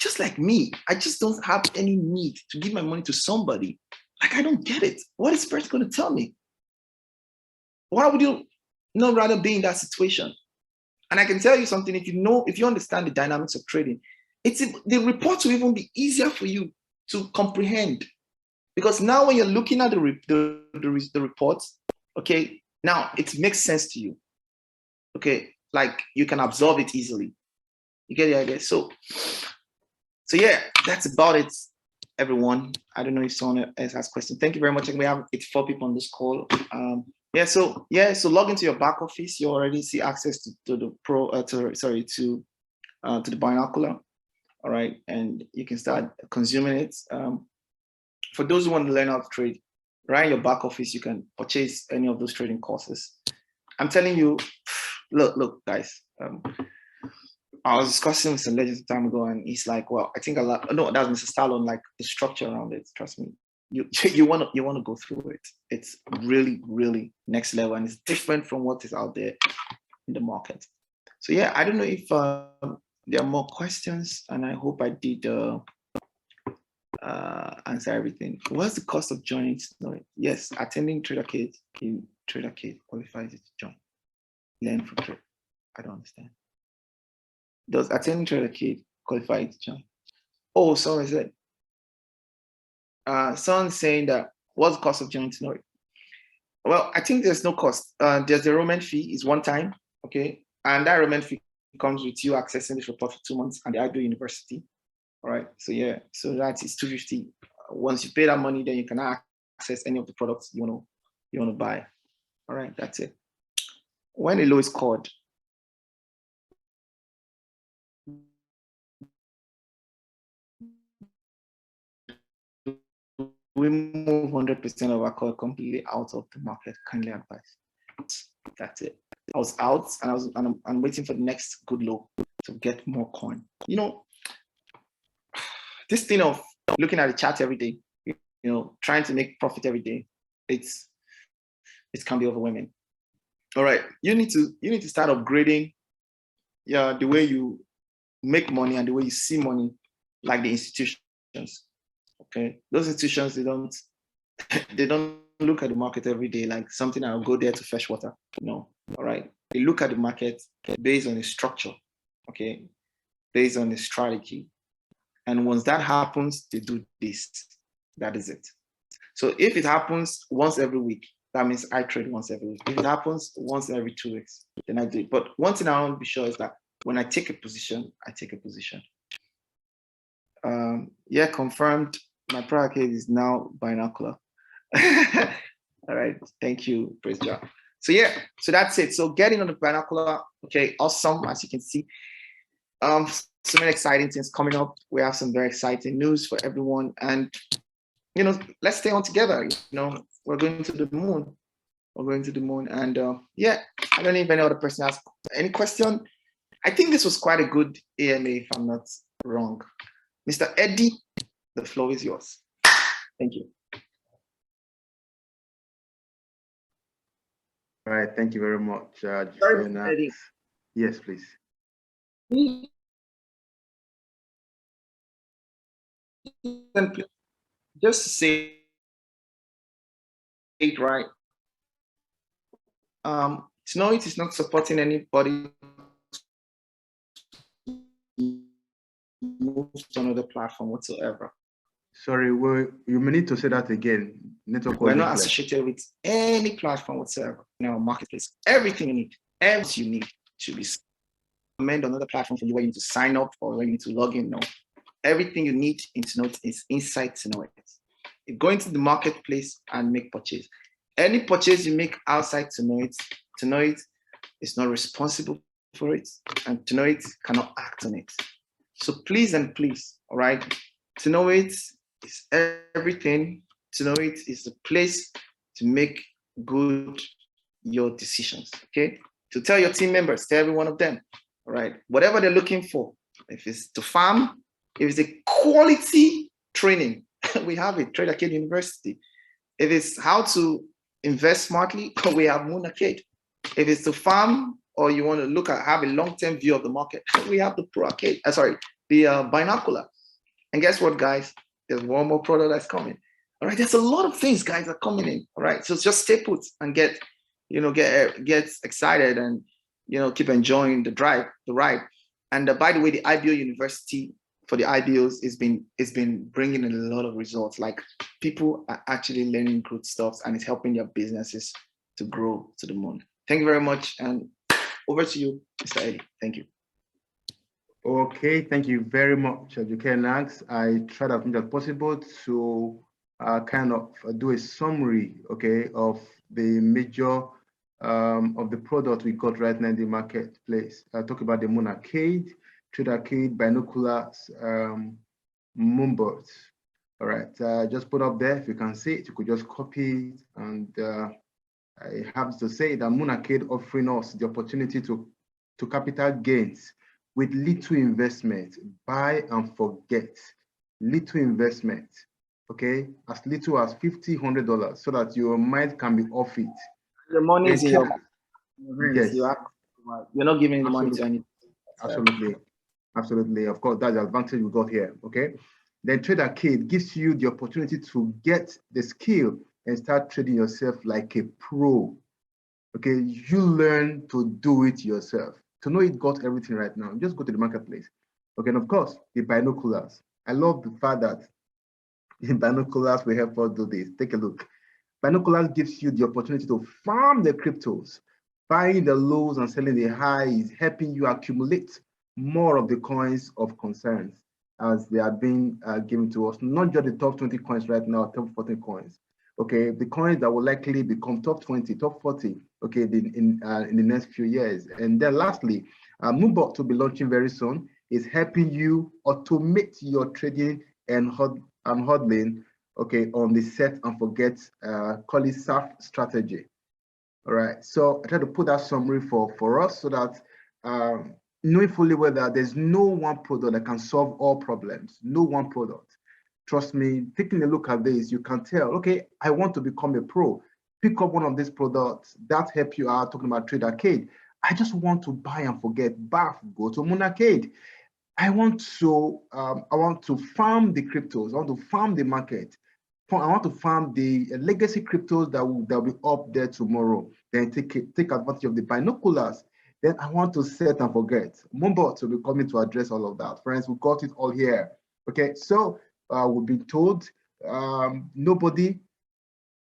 Just like me, I just don't have any need to give my money to somebody. Like, I don't get it. What is the person going to tell me? Why would you not rather be in that situation? And I can tell you something, if you understand the dynamics of trading, the reports will even be easier for you to comprehend. Because now when you're looking at the reports, okay, now it makes sense to you. Okay, like you can absorb it easily. You get the idea? So yeah, that's about it, everyone. I don't know if someone else has questions. Thank you very much. We have 84 people on this call. So log into your back office. You already see access to the to the binocular. All right, and you can start consuming it. For those who want to learn how to trade, right in your back office, you can purchase any of those trading courses. I'm telling you, look, guys. I was discussing with some legends a time ago, and he's like, "Well, I think a lot." No, that was Mr. Stallone. Like the structure around it. Trust me, you want to go through it. It's really, really next level, and it's different from what is out there in the market. So yeah, I don't know if there are more questions, and I hope I did answer everything. What's the cost of joining? Yes, attending TraderCade qualifies you to join. Learn from trade. I don't understand. Does attending TraderCade qualify you to join? Oh, someone said. Someone saying that what's the cost of joining Tenori? Well, I think there's no cost. There's the enrollment fee is one time, okay, and that enrollment fee comes with you accessing this report for 2 months and the IBO University. All right, so yeah, so that is $250. Once you pay that money, then you can access any of the products you want to buy. All right, that's it. When a low is called, we move 100% of our call completely out of the market. Kindly advise. That's it. I was out, and I'm waiting for the next good low to get more coin. You know, this thing of looking at the chart every day, trying to make profit every day, it can be overwhelming. All right, you need to start upgrading, the way you make money and the way you see money, like the institutions. Okay, those institutions they don't look at the market every day like something I'll go there to fetch water. No, all right, they look at the market based on a structure, okay, based on a strategy. And once that happens, they do this. That is it. So if it happens once every week, that means I trade once every week. If it happens once every 2 weeks, then I do it. But one thing I want to be sure is that when I take a position, I take a position. Yeah, confirmed. My product case is now Binocular. All right, thank you, praise God. So yeah, so that's it. So getting on the Binocular, okay, awesome. As you can see, so many exciting things coming up. We have some very exciting news for everyone, and let's stay on together. We're going to the moon. We're going to the moon, and yeah, I don't know if any other person has any question. I think this was quite a good AMA, if I'm not wrong. Mr. Eddie, the floor is yours. Thank you. All right, thank you very much, Joke Enaks. Yes, please. Just to say it right. Tonight is not supporting anybody move to another platform whatsoever. Sorry, you may need to say that again. We're not associated with any platform whatsoever in our marketplace. Everything you need should be recommend another platform for you where you need to sign up or where you need to log in. No, everything you need in Tenori is inside Tenori. You go into the marketplace and make purchase. Any purchase you make outside Tenori is not responsible for it, and Tenori cannot act on it. So please and please, all right, Tenori is everything. Tenori is the place to make good your decisions, okay? To tell your team members, tell every one of them, all right, whatever they're looking for, if it's to farm, if it's a quality training, we have it, TraderCade University. If it's how to invest smartly, we have Moon Arcade. If it's to farm, or you want to look at, have a long-term view of the market, we have the Pro Arcade, the Binocular. And guess what, guys? There's one more product that's coming. All right, there's a lot of things, guys, that are coming in. All right, so just stay put and get excited and keep enjoying the ride. And by the way, the IBO University for the IBOs has been bringing in a lot of results. Like people are actually learning good stuff, and it's helping their businesses to grow to the moon. Thank you very much, and over to you, Mr. Eddie. Thank you. Okay, thank you very much, Joke Enaks. I tried as much as possible to kind of do a summary, okay, of the major of the product we got right now in the marketplace. I talk about the Moon Arcade, Trade Arcade, Binoculars, Moonbirds. All right, just put up there. If you can see it, you could just copy it. And I have to say that Moon Arcade offering us the opportunity to capital gains with little investment, buy and forget, little investment, okay? As little as $50, $100, so that your mind can be off it. The money is in your yes. You're not giving the money to anyone. Absolutely, absolutely. Of course, that's the advantage we got here, okay? Then Trade Arcade gives you the opportunity to get the skill and start trading yourself like a pro, okay? You learn to do it yourself. To know it got everything right now, just go to the marketplace. Okay, and of course, the Binoculars. I love the fact that the Binoculars will help us do this. Take a look. Binoculars gives you the opportunity to farm the cryptos, buying the lows and selling the highs, helping you accumulate more of the coins of concerns as they are being given to us. Not just the top 20 coins right now, top 40 coins. Okay, the coins that will likely become top 20, top 40, okay, in the next few years. And then lastly, Moonbot will be launching very soon. Is helping you automate your trading and hodling, okay, on the set and forget, call it SAF strategy. All right, so I try to put that summary for us so that knowing fully well that there's no one product that can solve all problems, no one product. Trust me, taking a look at this, you can tell, okay, I want to become a pro. Pick up one of these products that help you out, talking about Trade Arcade. I just want to buy and forget. BAF, go to Moon Arcade. I want to farm the cryptos. I want to farm the market. I want to farm the legacy cryptos that will be up there tomorrow. Then take advantage of the Binoculars. Then I want to set and forget. Moonbot will be coming to address all of that. Friends, we got it all here. Okay, so we've been told nobody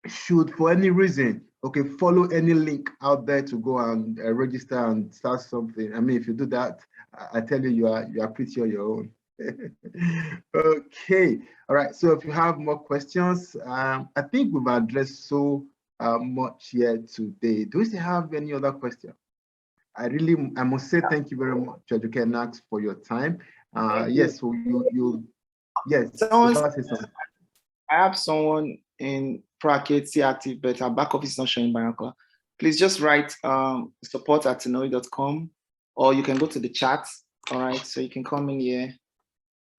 should, for any reason, okay, follow any link out there to go and register and start something. I mean, if you do that, I tell you, you are pretty on your own. Okay, all right. So if you have more questions, I think we've addressed so much here today. Do we still have any other question? I must say thank you very much, Joke Enaks, for your time. Yes, so yes. I have someone in Pro Arcade, see active, but our back office is not showing Binocular. Please just write support@tenori.com, or you can go to the chat. All right, so you can come in here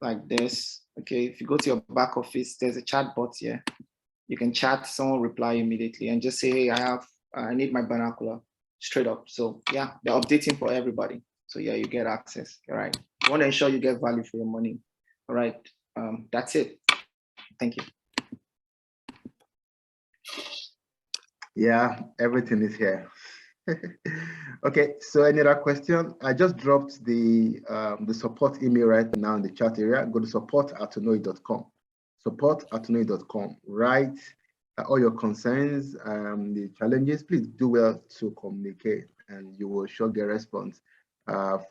like this. Okay, if you go to your back office, there's a chat bot here. You can chat, someone reply immediately and just say, hey, I need my Binocular, straight up. So yeah, they're updating for everybody. So yeah, you get access. All right, you want to ensure you get value for your money. All right, that's it. Thank you. Yeah, everything is here. Okay, so any other question? I just dropped the support email right now in the chat area. Go to support@tenori.com. Support@tenori.com. Write all your concerns, the challenges. Please do well to communicate, and you will sure get a response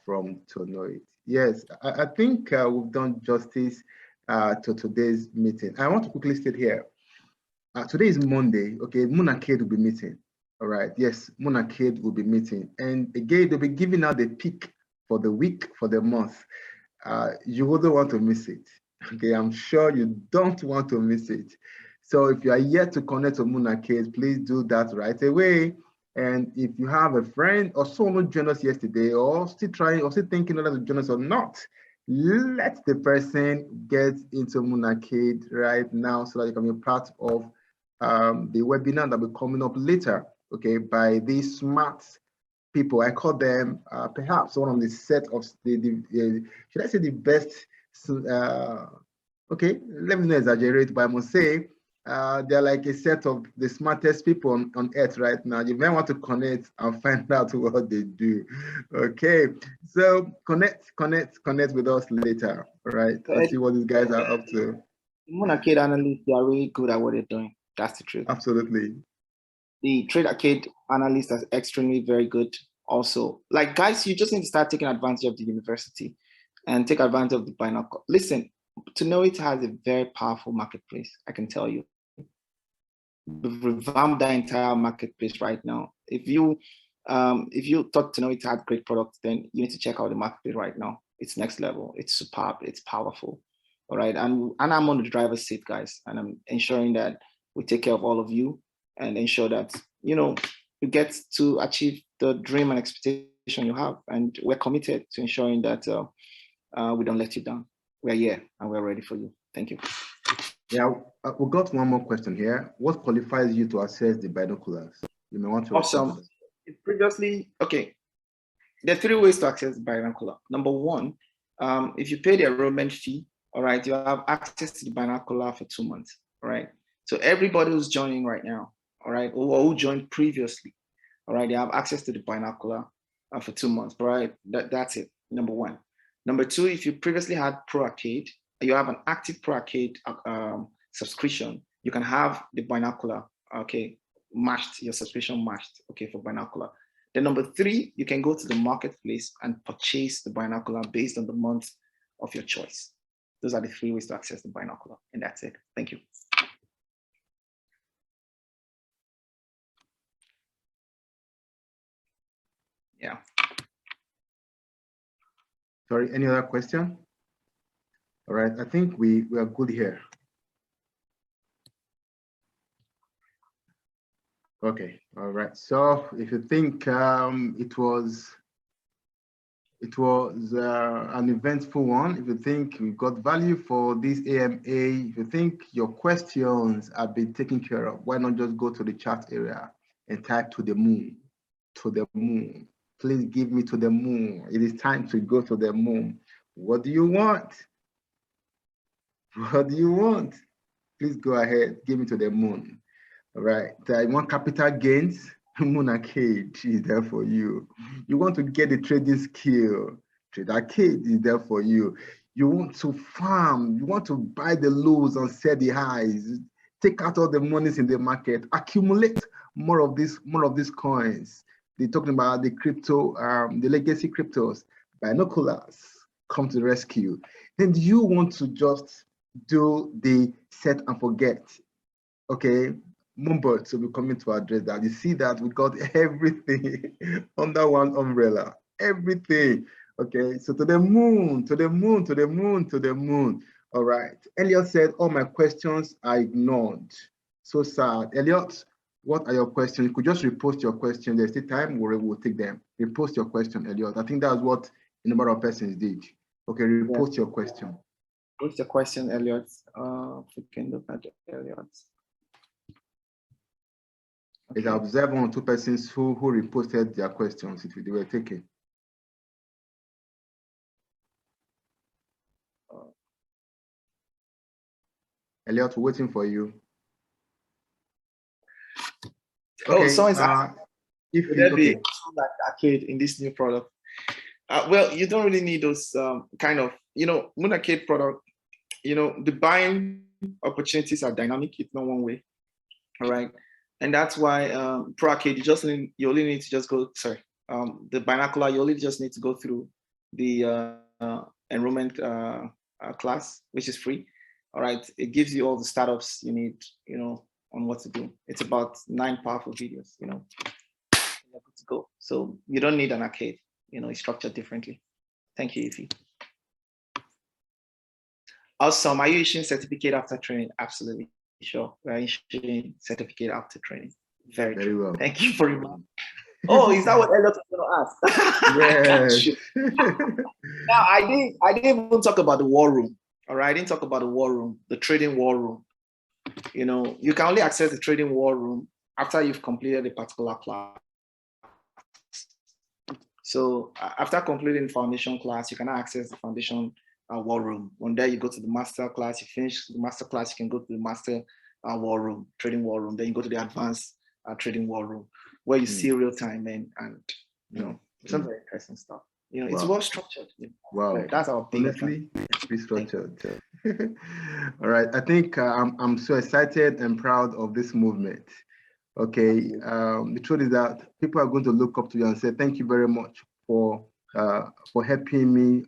from Tenori. Yes, I think we've done justice to today's meeting. I want to quickly state here. Today is Monday. Okay, Moon Arcade will be meeting. All right. Yes, Moon Arcade will be meeting, and again they'll be giving out the pick for the week, for the month. You wouldn't want to miss it. Okay, I'm sure you don't want to miss it. So if you are yet to connect to Moon Arcade, please do that right away. And if you have a friend or someone who joined us yesterday, or still trying, or still thinking whether to join us or not, let the person get into Moon Arcade right now so that you can be part of the webinar that will be coming up later, okay, by the Smart people. I call them perhaps one of the set of should I say the best? Okay, let me not exaggerate, but I must say they're like a set of the smartest people on earth right now. You may want to connect and find out what they do. Okay, so connect with us later, right? And see what these guys are up to. Moon Arcade analysts, they are really good at what they're doing. That's the truth. Absolutely. The Trade Arcade analysts are extremely very good. Also, like guys, you just need to start taking advantage of the university and take advantage of the Binoculars. Listen, to know it has a very powerful marketplace. I can tell you. We've revamped the entire marketplace right now. If you thought to know it had great products, then you need to check out the marketplace right now. It's next level. It's superb. It's powerful. All right, and I'm on the driver's seat, guys, and I'm ensuring that we take care of all of you and ensure that you get to achieve the dream and expectation you have. And we're committed to ensuring that we don't let you down. We're here and we're ready for you. Thank you. Yeah, we got one more question here. What qualifies you to access the binoculars? You may want to. Awesome. Previously, okay. There are 3 ways to access the binocular. Number 1, if you pay the enrollment fee, all right, you have access to the binocular for 2 months. All right. So everybody who's joining right now, all right, or who joined previously, all right, they have access to the binocular for 2 months. All right. That's it. Number 1. Number 2, if you previously had Pro Arcade, you have an active Pro Arcade subscription, you can have the binocular, okay, matched, your subscription matched, okay, for binocular. Then number 3, you can go to the marketplace and purchase the binocular based on the month of your choice. Those are the 3 ways to access the binocular, and that's it. Thank you. Yeah. Sorry, any other question? All right, I think we are good here. Okay, all right. So if you think it was an eventful one, if you think we got value for this AMA, if you think your questions have been taken care of, why not just go to the chat area and type to the moon, to the moon. Please give me to the moon. It is time to go to the moon. What do you want? What do you want? Please go ahead, give me to the moon. All right, I want capital gains. Moon Arcade is there for you. You want to get the trading skill. Trade Arcade is there for you. You want to farm. You want to buy the lows and sell the highs. Take out all the monies in the market. Accumulate more of these coins. They're talking about the crypto, the legacy cryptos. Binoculars come to the rescue. Then you want to just do the set and forget. Okay. Moonbird, so we're coming to address that. You see that we got everything under one umbrella, everything. Okay, so to the moon, to the moon, to the moon, to the moon. All right. Elliot said, all my questions are ignored. So sad. Elliot, what are your questions? You could just repost your question. There's still time, we'll take them. Repost your question, Elliot. I think that's what a number of persons did. Okay, repost your question. What's the question, Elliot? We can look at Elliot. Okay. I observed 1 or 2 persons who reposted their questions if they were taken. Elliot, we're waiting for you. Okay, so if there be like arcade in this new product, well, you don't really need those kind of, Moon Arcade product. The buying opportunities are dynamic. It's not one way. All right. And that's why Pro Arcade, you only need to just go, the binocular, you only just need to go through the enrollment class, which is free. All right. It gives you all the startups you need, on what to do. It's about 9 powerful videos, you're good to go. So you don't need an arcade, it's structured differently. Thank you, Ify. Awesome. Are you issuing certificate after training? Absolutely. Sure. We're issuing certificate after training. Very true. Well. Thank you for reminding. Oh, is that what Elliot was going to ask? Yes. Now, I didn't even talk about the war room. All right. I didn't talk about the war room, the trading war room. You can only access the trading war room after you've completed a particular class. So after completing foundation class, you can access the foundation war room. One day you go to the master class, you finish the master class, you can go to the master war room, trading war room. Then you go to the advanced trading war room, where you see real time and some very interesting stuff. Wow. It's well structured. Wow, that's our honestly, it's structured. All right, I think I'm so excited and proud of this movement. Okay, the truth is that people are going to look up to you and say, thank you very much for helping me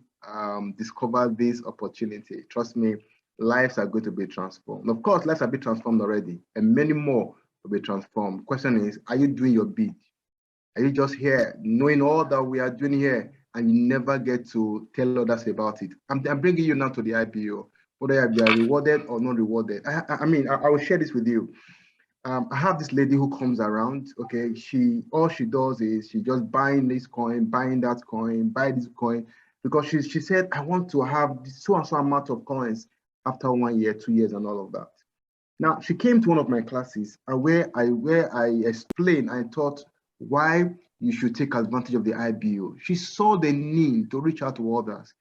discover this opportunity. Trust me, lives are going to be transformed. Of course, lives have been transformed already, and many more will be transformed. The question is, are you doing your bit? Are you just here, knowing all that we are doing here, and you never get to tell others about it? I'm bringing you now to the IPO, whether you are rewarded or not rewarded. I mean, I will share this with you. I have this lady who comes around. Okay, all she does is she just buying this coin, buying that coin, buy this coin, because she said, I want to have so and so amount of coins after 1 year, 2 years, and all of that. Now she came to one of my classes, and where I explained, I taught why you should take advantage of the IBO. She saw the need to reach out to others.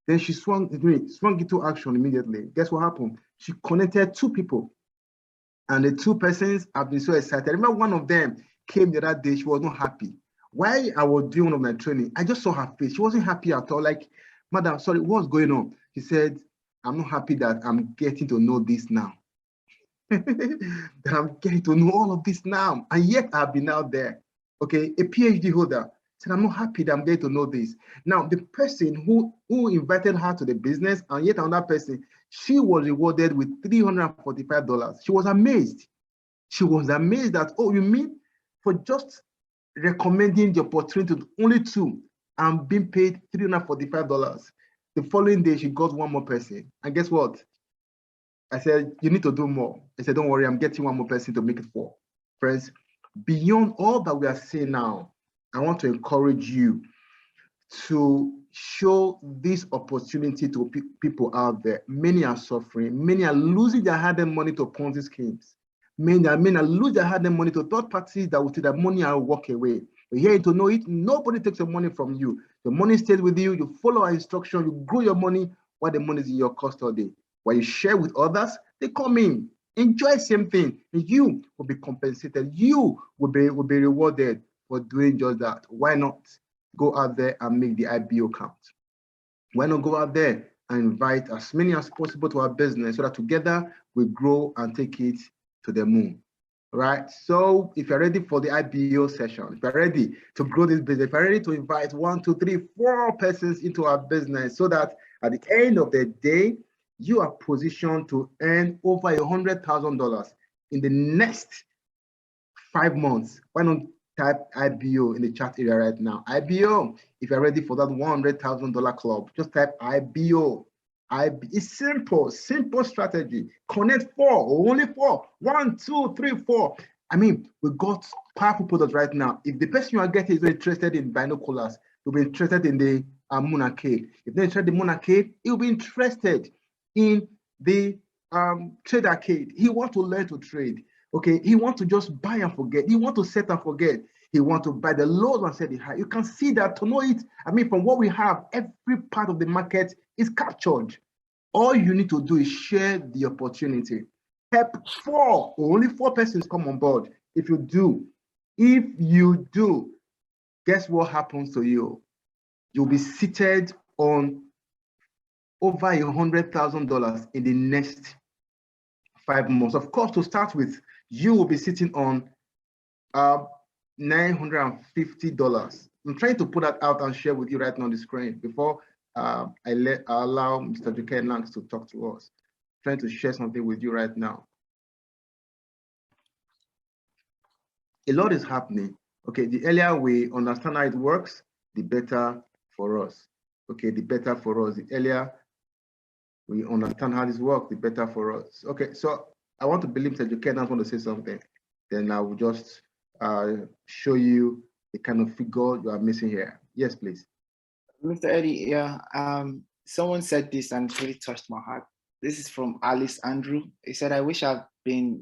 Then she swung into action immediately. Guess what happened? She connected 2 people. And the 2 persons have been so excited. I remember one of them came the other day, she was not happy. While I was doing one of my training, I just saw her face. She wasn't happy at all. Like, madam, sorry, what's going on? She said, I'm not happy that I'm getting to know this now. That I'm getting to know all of this now. And yet I've been out there. Okay, a PhD holder said, I'm not happy that I'm getting to know this. Now, the person who invited her to the business, and yet another person, she was rewarded with $345. She was amazed. She was amazed that, oh, you mean for just recommending the opportunity to only 2 and being paid $345? The following day, she got 1 more person. And guess what? I said, you need to do more. I said, don't worry, I'm getting 1 more person to make it 4. Friends, beyond all that we are seeing now, I want to encourage you to show this opportunity to people out there. Many are suffering. Many are losing their hard-earned money to Ponzi schemes. Many are losing their hard-earned money to third parties that will take their money and walk away. But here to know it, nobody takes your money from you. The money stays with you. You follow our instruction. You grow your money while the money is in your custody. While you share with others, they come in. Enjoy same thing. And you will be compensated. You will be rewarded for doing just that. Why not go out there and make the IBO count? Why not go out there and invite as many as possible to our business so that together we grow and take it to the moon? Right? So if you're ready for the IBO session, if you're ready to grow this business, if you're ready to invite 1, 2, 3, 4 persons into our business so that at the end of the day, you are positioned to earn over $100,000 in the next 5 months. Why not type IBO in the chat area right now? IBO, if you're ready for that $100,000 club, just type IBO. It's simple strategy. Connect 4, only 4. 1, 2, 3, 4. I mean, we got powerful products right now. If the person you are getting is interested in binoculars, you'll be interested in the Moon Arcade. If they're interested in Moon Arcade, he'll be interested in the trade arcade. He wants to learn to trade. Okay, he wants to just buy and forget. He wants to set and forget. He wants to buy the lows and set the high. You can see that to know it. I mean, from what we have, every part of the market is captured. All you need to do is share the opportunity. Help 4, only 4 persons come on board. If you do, guess what happens to you? You'll be seated on over $100,000 in the next 5 months. Of course, to start with, you will be sitting on $950. I'm trying to put that out and share with you right now on the screen before I allow Mr. Joke Enaks to talk to us. I'm trying to share something with you right now. A lot is happening. Okay, the earlier we understand how it works, the better for us. Okay, the better for us. The earlier we understand how this works, the better for us. Okay, so I want to believe Mr. Joke Enaks want to say something. Then I will just show you the kind of figure you are missing here. Yes, please. Mr. Eddie, yeah, someone said this and it really touched my heart. This is from Alice Andrew. He said, I wish I've been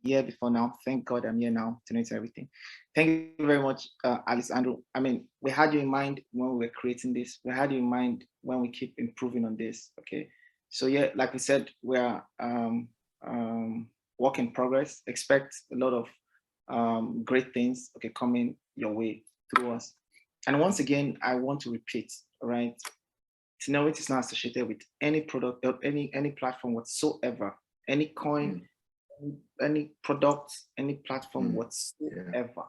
here before now. Thank God I'm here now to know everything. Thank you very much, Alessandro. I mean, we had you in mind when we were creating this. We had you in mind when we keep improving on this. Okay. So yeah, like we said, we're work in progress. Expect a lot of great things, okay, coming your way through us. And once again, I want to repeat, all right? Tenority is not associated with any product or any platform whatsoever, any coin, any product, any platform whatsoever.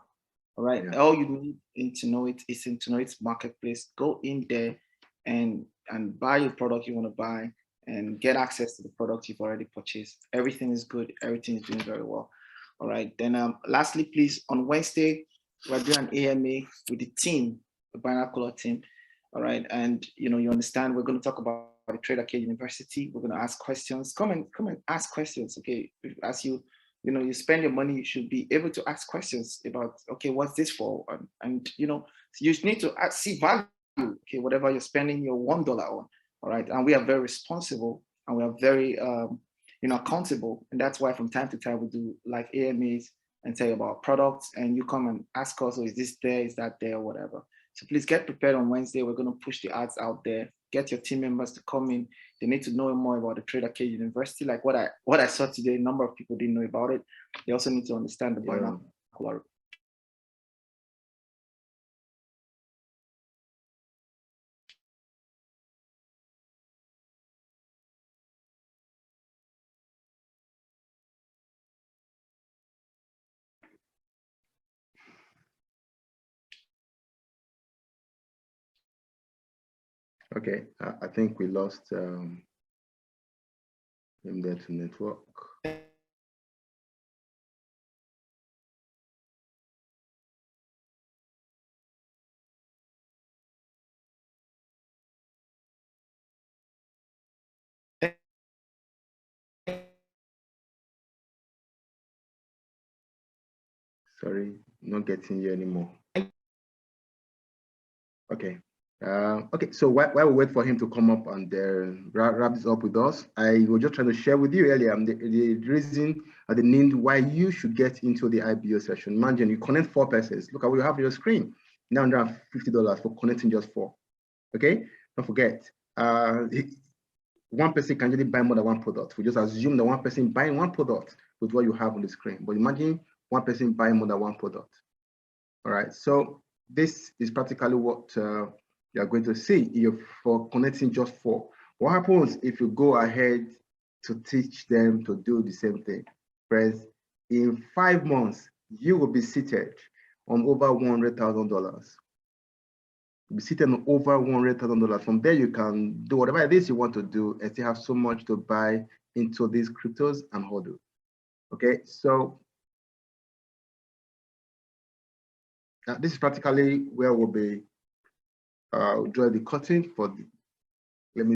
All right. Yeah. All you need in Tenority is in Tenority's marketplace. Go in there and buy your product you want to buy and get access to the product you've already purchased. Everything is good. Everything is doing very well. All right. Then lastly, please, on Wednesday, we're doing an AMA with the team, the Binocular team. All right. And you understand we're going to talk about the Trade Arcade University. We're going to ask questions. Come and ask questions. Okay. As you spend your money, you should be able to ask questions about, okay, what's this for? And you need to see value, okay, whatever you're spending your $1 on. All right. And we are very responsible and we are very, accountable. And that's why from time to time we do like AMAs and tell you about products and you come and ask us, oh, is this there? Is that there? Or whatever. So please get prepared on Wednesday. We're going to push the ads out there. Get your team members to come in. They need to know more about the Trade Arcade University. Like what I saw today, a number of people didn't know about it. They also need to understand the Binocular. Okay, I think we lost him there to network. Sorry, not getting you anymore. Okay. Okay, so while we wait for him to come up and wrap this up with us, I was just trying to share with you earlier the reason the need why you should get into the IBO session. Imagine you connect 4 persons. Look at what you have on your screen. $950 for connecting just 4. Okay, don't forget. One person can really buy more than one product. We just assume that one person buying one product with what you have on the screen. But imagine one person buying more than one product. All right, so this is practically what you are going to see for connecting just 4. What happens if you go ahead to teach them to do the same thing? Friends, in 5 months, you will be seated on over $100,000. You'll be seated on over $100,000. From there, you can do whatever it is you want to do and still have so much to buy into these cryptos and hodl. Okay, so this is practically where we'll be drawing the curtain for